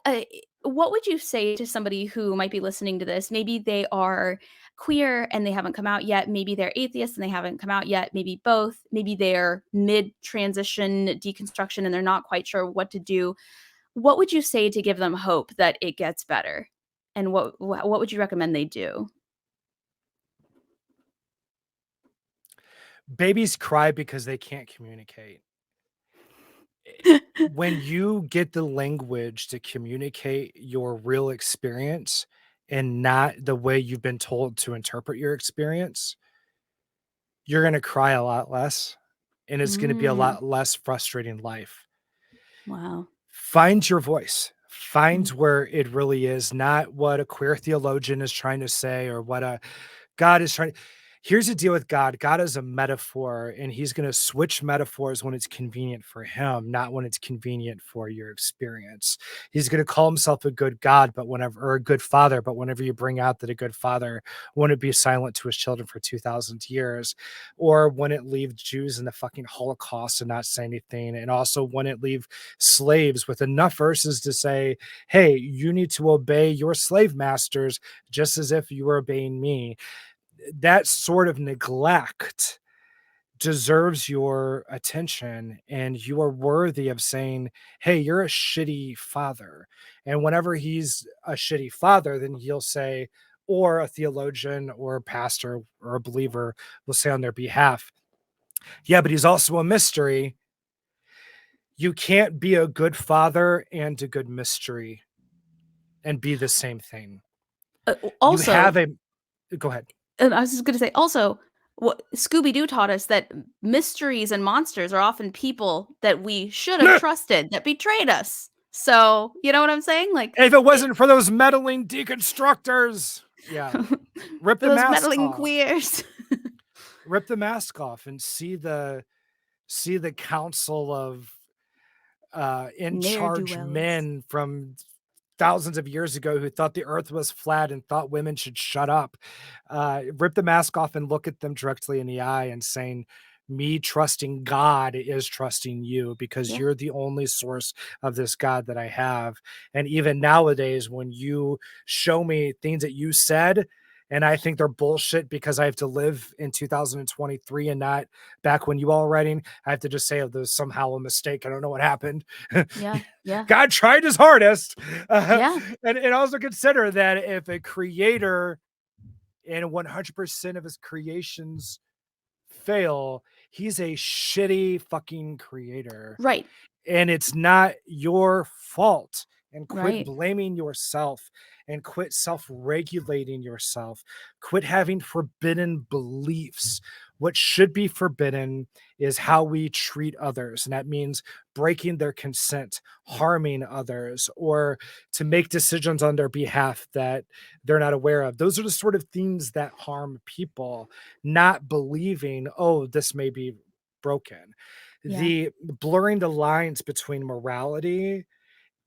[SPEAKER 1] what would you say to somebody who might be listening to this? Maybe they are queer and they haven't come out yet. Maybe they're atheist and they haven't come out yet. Maybe both. Maybe they're mid-transition deconstruction and they're not quite sure what to do. What would you say to give them hope that it gets better? And what would you recommend they do?
[SPEAKER 2] Babies cry because they can't communicate. When you get the language to communicate your real experience and not the way you've been told to interpret your experience, you're gonna cry a lot less, and it's gonna be a
[SPEAKER 1] Mm,
[SPEAKER 2] lot less frustrating life.
[SPEAKER 1] wow.
[SPEAKER 2] Find your voice. Find
[SPEAKER 1] Mm,
[SPEAKER 2] where it really is, not what a queer theologian is trying to say or what a God is trying. Here's the deal with God. God is a metaphor, and he's going to switch metaphors when it's convenient for him, not when it's convenient for your experience. He's going to call himself a good God, but whenever, or a good father, but whenever you bring out that a good father wouldn't be silent to his children for 2,000 years, or wouldn't leave Jews in the fucking Holocaust and not say anything, and also wouldn't leave slaves with enough verses to say, hey, you need to obey your slave masters just as if you were obeying me. That sort of neglect deserves your attention, and you are worthy of saying, hey, you're a shitty father. And whenever he's a shitty father, then he'll say, or a theologian or a pastor or a believer will say on their behalf, yeah, but he's also a mystery. You can't be a good father and a good mystery and be the same thing. You have
[SPEAKER 1] also,
[SPEAKER 2] a go ahead.
[SPEAKER 1] and I was just gonna say, also, what Scooby Doo taught us that mysteries and monsters are often people that we should have trusted that betrayed us. So, you know what I'm saying? Like,
[SPEAKER 2] If it
[SPEAKER 1] it,
[SPEAKER 2] wasn't for those meddling deconstructors, yeah, rip the
[SPEAKER 1] those
[SPEAKER 2] mask
[SPEAKER 1] meddling
[SPEAKER 2] off.
[SPEAKER 1] queers.
[SPEAKER 2] Rip the mask off and see the council of in
[SPEAKER 1] Ne'er do
[SPEAKER 2] charge
[SPEAKER 1] wells.
[SPEAKER 2] men from thousands of years ago who thought the earth was flat and thought women should shut up. Rip the mask off and look at them directly in the eye and saying, me trusting God is trusting you because
[SPEAKER 1] Yeah,
[SPEAKER 2] you're the only source of this God that I have. And even nowadays, when you show me things that you said, and I think they're bullshit because I have to live in 2023 and not back when you all were writing, I have to just say, oh, there's somehow a mistake. I don't know what happened.
[SPEAKER 1] yeah, yeah,
[SPEAKER 2] God tried his hardest.
[SPEAKER 1] yeah,
[SPEAKER 2] And also consider that if a creator and 100% of his creations fail, he's a shitty fucking creator.
[SPEAKER 1] right,
[SPEAKER 2] And it's not your fault. And quit
[SPEAKER 1] right,
[SPEAKER 2] blaming yourself and quit self regulating yourself. Quit having forbidden beliefs. What should be forbidden is how we treat others. And that means breaking their consent, harming others, or to make decisions on their behalf that they're not aware of. Those are the sort of things that harm people, not believing, oh, this may be broken.
[SPEAKER 1] yeah,
[SPEAKER 2] The blurring the lines between morality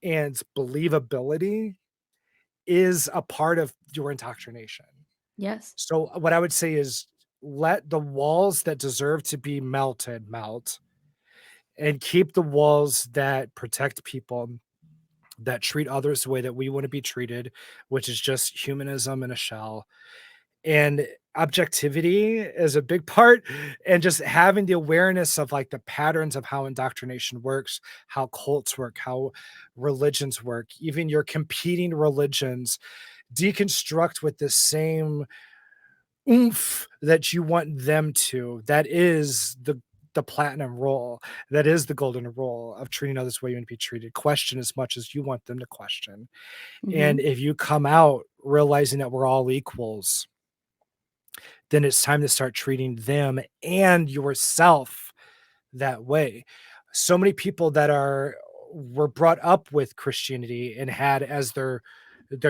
[SPEAKER 2] and believability is a part of your indoctrination.
[SPEAKER 1] Yes.
[SPEAKER 2] So what I would say is let the walls that deserve to be melted melt, and keep the walls that protect people, that treat others the way that we want to be treated, which is just humanism in a shell. And objectivity is a big part, and just having the awareness of like the patterns of how indoctrination works, how cults work, how religions work, even your competing religions deconstruct with the same oomph that you want them to. That is the platinum rule. That is the golden rule of treating others the way you want to be treated. Question as much as you want them to question.
[SPEAKER 1] Hmm.
[SPEAKER 2] And if you come out realizing that we're all equals, then it's time to start treating them and yourself that way. So many people that were brought up with Christianity and had as their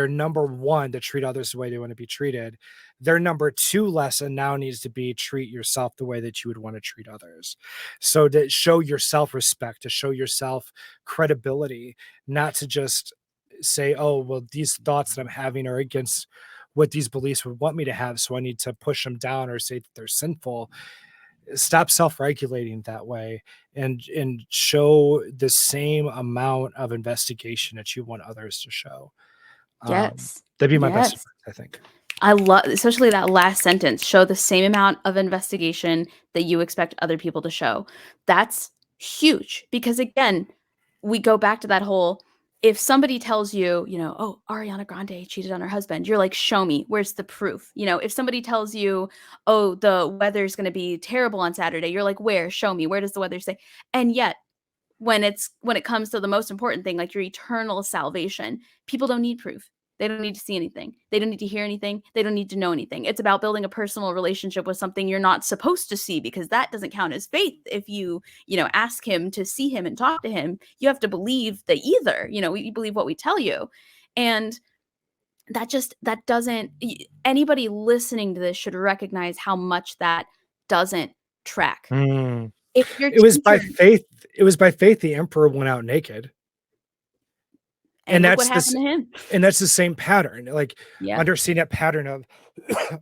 [SPEAKER 2] number one to treat others the way they want to be treated. Their number two lesson now needs to be treat yourself the way that you would want to treat others. So to show yourself respect, to show yourself credibility, not to just say, oh, well, these thoughts that I'm having are against what these beliefs would want me to have. So I need to push them down or say that they're sinful. Stop self-regulating that way, and show the same amount of investigation that you want others to show.
[SPEAKER 1] Yes.
[SPEAKER 2] That'd be my best
[SPEAKER 1] Yes.
[SPEAKER 2] advice, I think.
[SPEAKER 1] I love, especially that last sentence, show the same amount of investigation that you expect other people to show. That's huge because, again, we go back to that whole, if somebody tells you, oh, Ariana Grande cheated on her husband, you're like, show me, where's the proof? If somebody tells you, oh, the weather's going to be terrible on Saturday, you're like, where? Show me. Where does the weather say? And yet, when it comes to the most important thing, like your eternal salvation, people don't need proof. They don't need to see anything. They don't need to hear anything. They don't need to know anything. It's about building a personal relationship with something you're not supposed to see, because that doesn't count as faith. If you ask him to see him and talk to him, you have to believe the either. We believe what we tell you. And that doesn't, anybody listening to this should recognize how much that doesn't track.
[SPEAKER 2] Mm.
[SPEAKER 1] If your
[SPEAKER 2] It was by
[SPEAKER 1] teacher,
[SPEAKER 2] faith. It was by faith the emperor went out naked.
[SPEAKER 1] and
[SPEAKER 2] And
[SPEAKER 1] look what
[SPEAKER 2] that's
[SPEAKER 1] happened
[SPEAKER 2] this
[SPEAKER 1] to him.
[SPEAKER 2] and that's the same pattern. Like
[SPEAKER 1] Yeah.
[SPEAKER 2] understanding that pattern of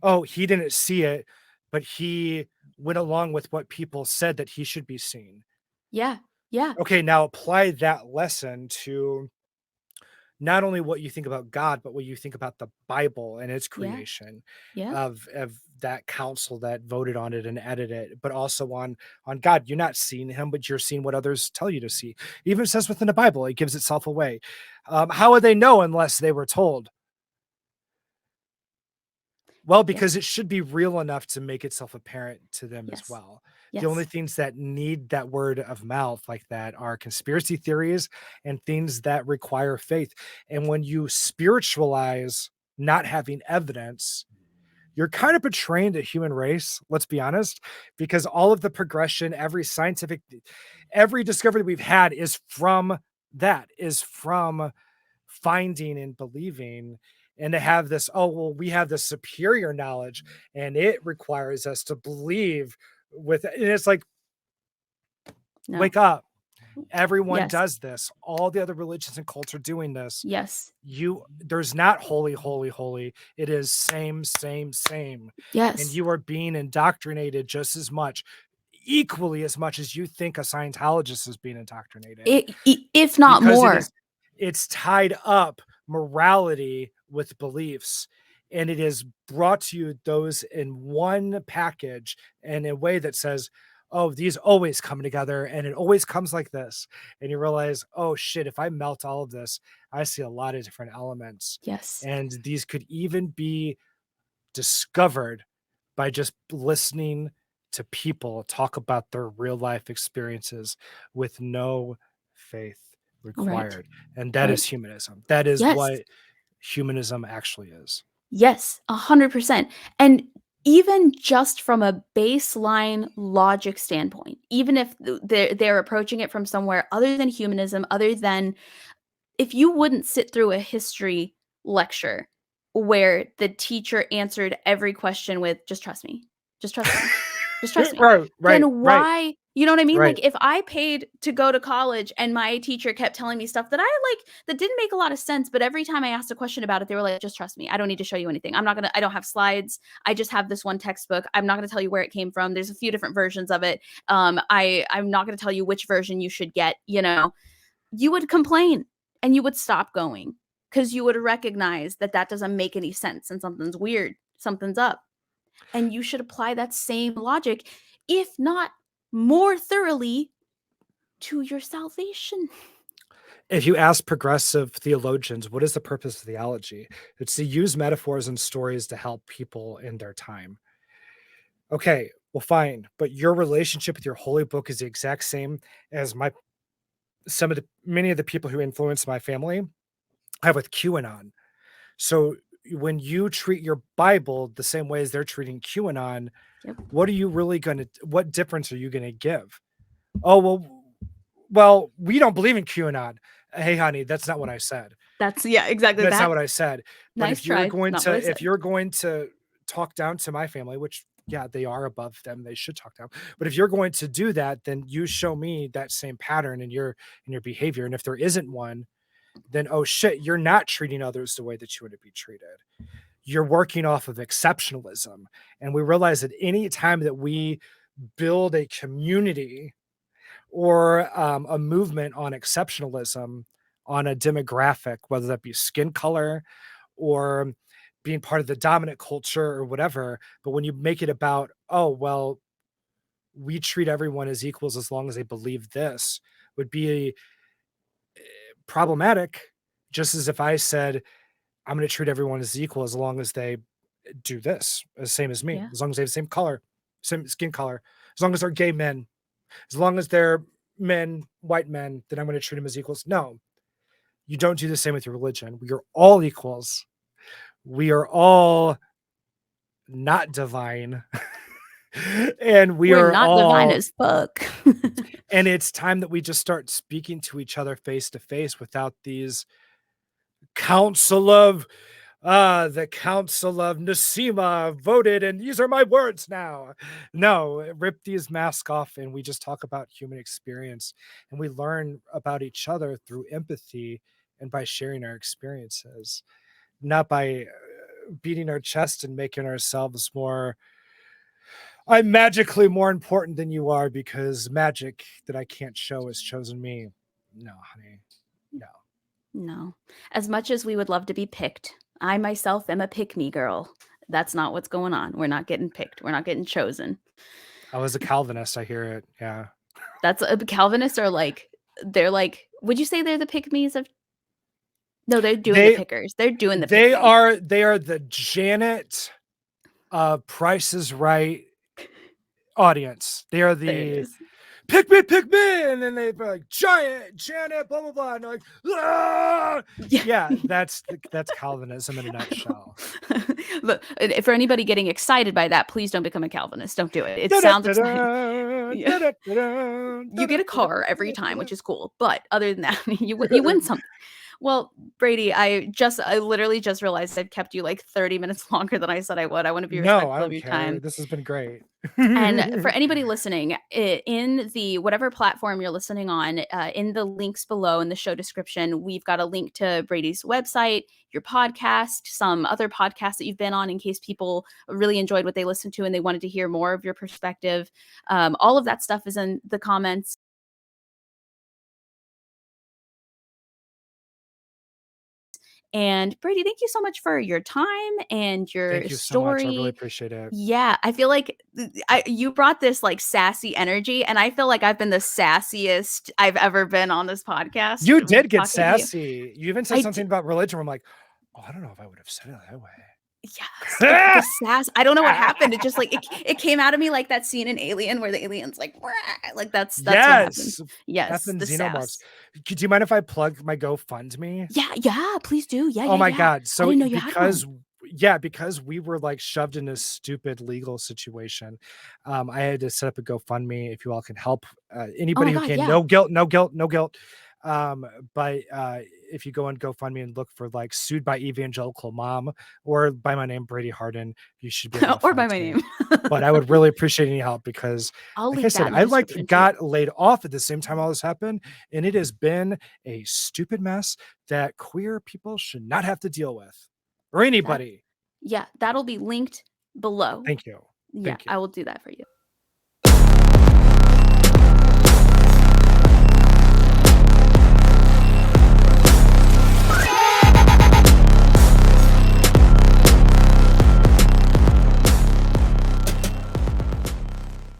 [SPEAKER 2] oh, he didn't see it, but he went along with what people said that he should be seen.
[SPEAKER 1] Yeah. Yeah.
[SPEAKER 2] Okay, now apply that lesson to not only what you think about God, but what you think about the Bible and its
[SPEAKER 1] Yeah.
[SPEAKER 2] creation,
[SPEAKER 1] Yeah.
[SPEAKER 2] of that council that voted on it and edited it, but also on God. You're not seeing him, but you're seeing what others tell you to see. Even says within the Bible, it gives itself away. How would they know unless they were told? Well,
[SPEAKER 1] Yeah.
[SPEAKER 2] because it should be real enough to make itself apparent to them as
[SPEAKER 1] Yes.
[SPEAKER 2] well. The only
[SPEAKER 1] Yes.
[SPEAKER 2] things that need that word of mouth like that are conspiracy theories and things that require faith. And when you spiritualize not having evidence, you're kind of betraying the human race, let's be honest, because all of the progression, every discovery we've had is from finding and believing. And to have this, oh, well, we have this superior knowledge and it requires us to believe with it. And it's like,
[SPEAKER 1] No.
[SPEAKER 2] wake up. Everyone
[SPEAKER 1] Yes.
[SPEAKER 2] does this. All the other religions and cults are doing this.
[SPEAKER 1] Yes.
[SPEAKER 2] There's not holy, holy, holy. It is same, same, same. And
[SPEAKER 1] Yes.
[SPEAKER 2] you are being indoctrinated just as much, equally as much as you think a Scientologist is being indoctrinated,
[SPEAKER 1] If not
[SPEAKER 2] because
[SPEAKER 1] more.
[SPEAKER 2] it's tied up morality with beliefs, and it is brought to you those in one package in a way that says, oh, these always come together and it always comes like this. And you realize, oh shit, if I melt all of this, I see a lot of different elements,
[SPEAKER 1] Yes.
[SPEAKER 2] and these could even be discovered by just listening to people talk about their real life experiences with no faith
[SPEAKER 1] Right.
[SPEAKER 2] required. And that
[SPEAKER 1] Right.
[SPEAKER 2] is humanism. That is
[SPEAKER 1] Yes.
[SPEAKER 2] what humanism actually is.
[SPEAKER 1] Yes. 100%. And even just from a baseline logic standpoint, even if they're approaching it from somewhere other than humanism, other than, if you wouldn't sit through a history lecture where the teacher answered every question with, just trust me, just trust me, just trust me,
[SPEAKER 2] Right, right,
[SPEAKER 1] then
[SPEAKER 2] right.
[SPEAKER 1] You know what I mean?
[SPEAKER 2] Right.
[SPEAKER 1] Like, if I paid to go to college and my teacher kept telling me stuff that that didn't make a lot of sense, but every time I asked a question about it, they were like, just trust me. I don't need to show you anything. I don't have slides. I just have this one textbook. I'm not going to tell you where it came from. There's a few different versions of it. I'm not going to tell you which version you should get, you would complain and you would stop going because you would recognize that that doesn't make any sense and something's weird, something's up. And you should apply that same logic, if not more thoroughly, to your salvation.
[SPEAKER 2] If you ask progressive theologians, what is the purpose of theology? It's to use metaphors and stories to help people in their time. Okay, well, fine, but your relationship with your holy book is the exact same as many of the people who influence my family have with QAnon. So when you treat your Bible the same way as they're treating QAnon,
[SPEAKER 1] Yep.
[SPEAKER 2] what difference are you gonna give? Oh, well, we don't believe in QAnon. Hey, honey, that's not what I said.
[SPEAKER 1] Exactly
[SPEAKER 2] That's not
[SPEAKER 1] that.
[SPEAKER 2] what I said. But
[SPEAKER 1] Nice try. Not what I said.
[SPEAKER 2] if you're going to talk down to my family, which yeah, they are above them, they should talk down. But if you're going to do that, then you show me that same pattern in your behavior. And if there isn't one, then oh shit, you're not treating others the way that you want to be treated. You're working off of exceptionalism. And we realize that any time that we build a community or a movement on exceptionalism on a demographic, whether that be skin color or being part of the dominant culture or whatever. But when you make it about, oh, well, we treat everyone as equals as long as they believe this, would be problematic. Just as if I said, I'm going to treat everyone as equal as long as they do this, the same as me,
[SPEAKER 1] Yeah.
[SPEAKER 2] as long as they have the same color, same skin color, as long as they're gay men, as long as they're men, white men, then I'm going to treat them as equals. No, you don't do the same with your religion. We are all equals. We are all not divine. And
[SPEAKER 1] We're not divine as fuck.
[SPEAKER 2] And it's time that we just start speaking to each other face to face without these the council of Nasima voted, and these are my words now. No, rip these masks off, and we just talk about human experience, and we learn about each other through empathy and by sharing our experiences, not by beating our chest and making ourselves more. I'm magically more important than you are because magic that I can't show has chosen me. No, honey. No.
[SPEAKER 1] No. As much as we would love to be picked, I myself am a pick-me girl. That's not what's going on. We're not getting picked. We're not getting chosen.
[SPEAKER 2] I was a Calvinist. I hear it. Yeah.
[SPEAKER 1] That's Calvinists are they're would you say they're the pick-me's of? No, they're doing the pickers. They're doing the
[SPEAKER 2] They
[SPEAKER 1] pick-me.
[SPEAKER 2] are the Janet Price is Right audience. They are the pick me, and then they're like Janet, blah blah blah, and they're like, ah! Yeah, that's Calvinism in a nutshell.
[SPEAKER 1] But for anybody getting excited by that, please don't become a Calvinist. Don't do it. It sounds exciting. You get a car every time, which is cool. But other than that, you win something. Well, Brady, I literally just realized I've kept you like 30 minutes longer than I said I would. I want to be respectful of your time.
[SPEAKER 2] This has been great.
[SPEAKER 1] And for anybody listening, in the whatever platform you're listening on, in the links below in the show description, we've got a link to Brady's website, your podcast, some other podcasts that you've been on in case people really enjoyed what they listened to and they wanted to hear more of your perspective. All of that stuff is in the comments. And Brady, thank you so much for your time and your
[SPEAKER 2] Thank you
[SPEAKER 1] story.
[SPEAKER 2] so much. I really appreciate it.
[SPEAKER 1] Yeah, I feel like you brought this like sassy energy, and I feel like I've been the sassiest I've ever been on this podcast.
[SPEAKER 2] You did get sassy. You even said something about religion. I'm like, oh, I don't know if I would have said it that way.
[SPEAKER 1] Yes, the sass. I don't know what happened. It just it came out of me like that scene in Alien where the alien's like that's what happened. Yes,
[SPEAKER 2] the
[SPEAKER 1] xenomorphs.
[SPEAKER 2] Do you mind if I plug my GoFundMe?
[SPEAKER 1] Yeah, please do. Yeah.
[SPEAKER 2] Oh my God. So
[SPEAKER 1] I didn't know
[SPEAKER 2] because we were like shoved in this stupid legal situation, I had to set up a GoFundMe. If you all can help, anybody who can, no guilt. But if you go on GoFundMe and look for like "Sued by Evangelical Mom" or by my name, Brady Hardin, you should be able to
[SPEAKER 1] Or by
[SPEAKER 2] find
[SPEAKER 1] my
[SPEAKER 2] me.
[SPEAKER 1] name.
[SPEAKER 2] But I would really appreciate any help because,
[SPEAKER 1] I'll
[SPEAKER 2] like I
[SPEAKER 1] link
[SPEAKER 2] said,
[SPEAKER 1] that in the
[SPEAKER 2] I like
[SPEAKER 1] description too.
[SPEAKER 2] got laid off at the same time all this happened, and it has been a stupid mess that queer people should not have to deal with, or
[SPEAKER 1] That
[SPEAKER 2] anybody.
[SPEAKER 1] yeah, that'll be linked below.
[SPEAKER 2] Thank you.
[SPEAKER 1] Yeah,
[SPEAKER 2] Thank you.
[SPEAKER 1] I will do that for you.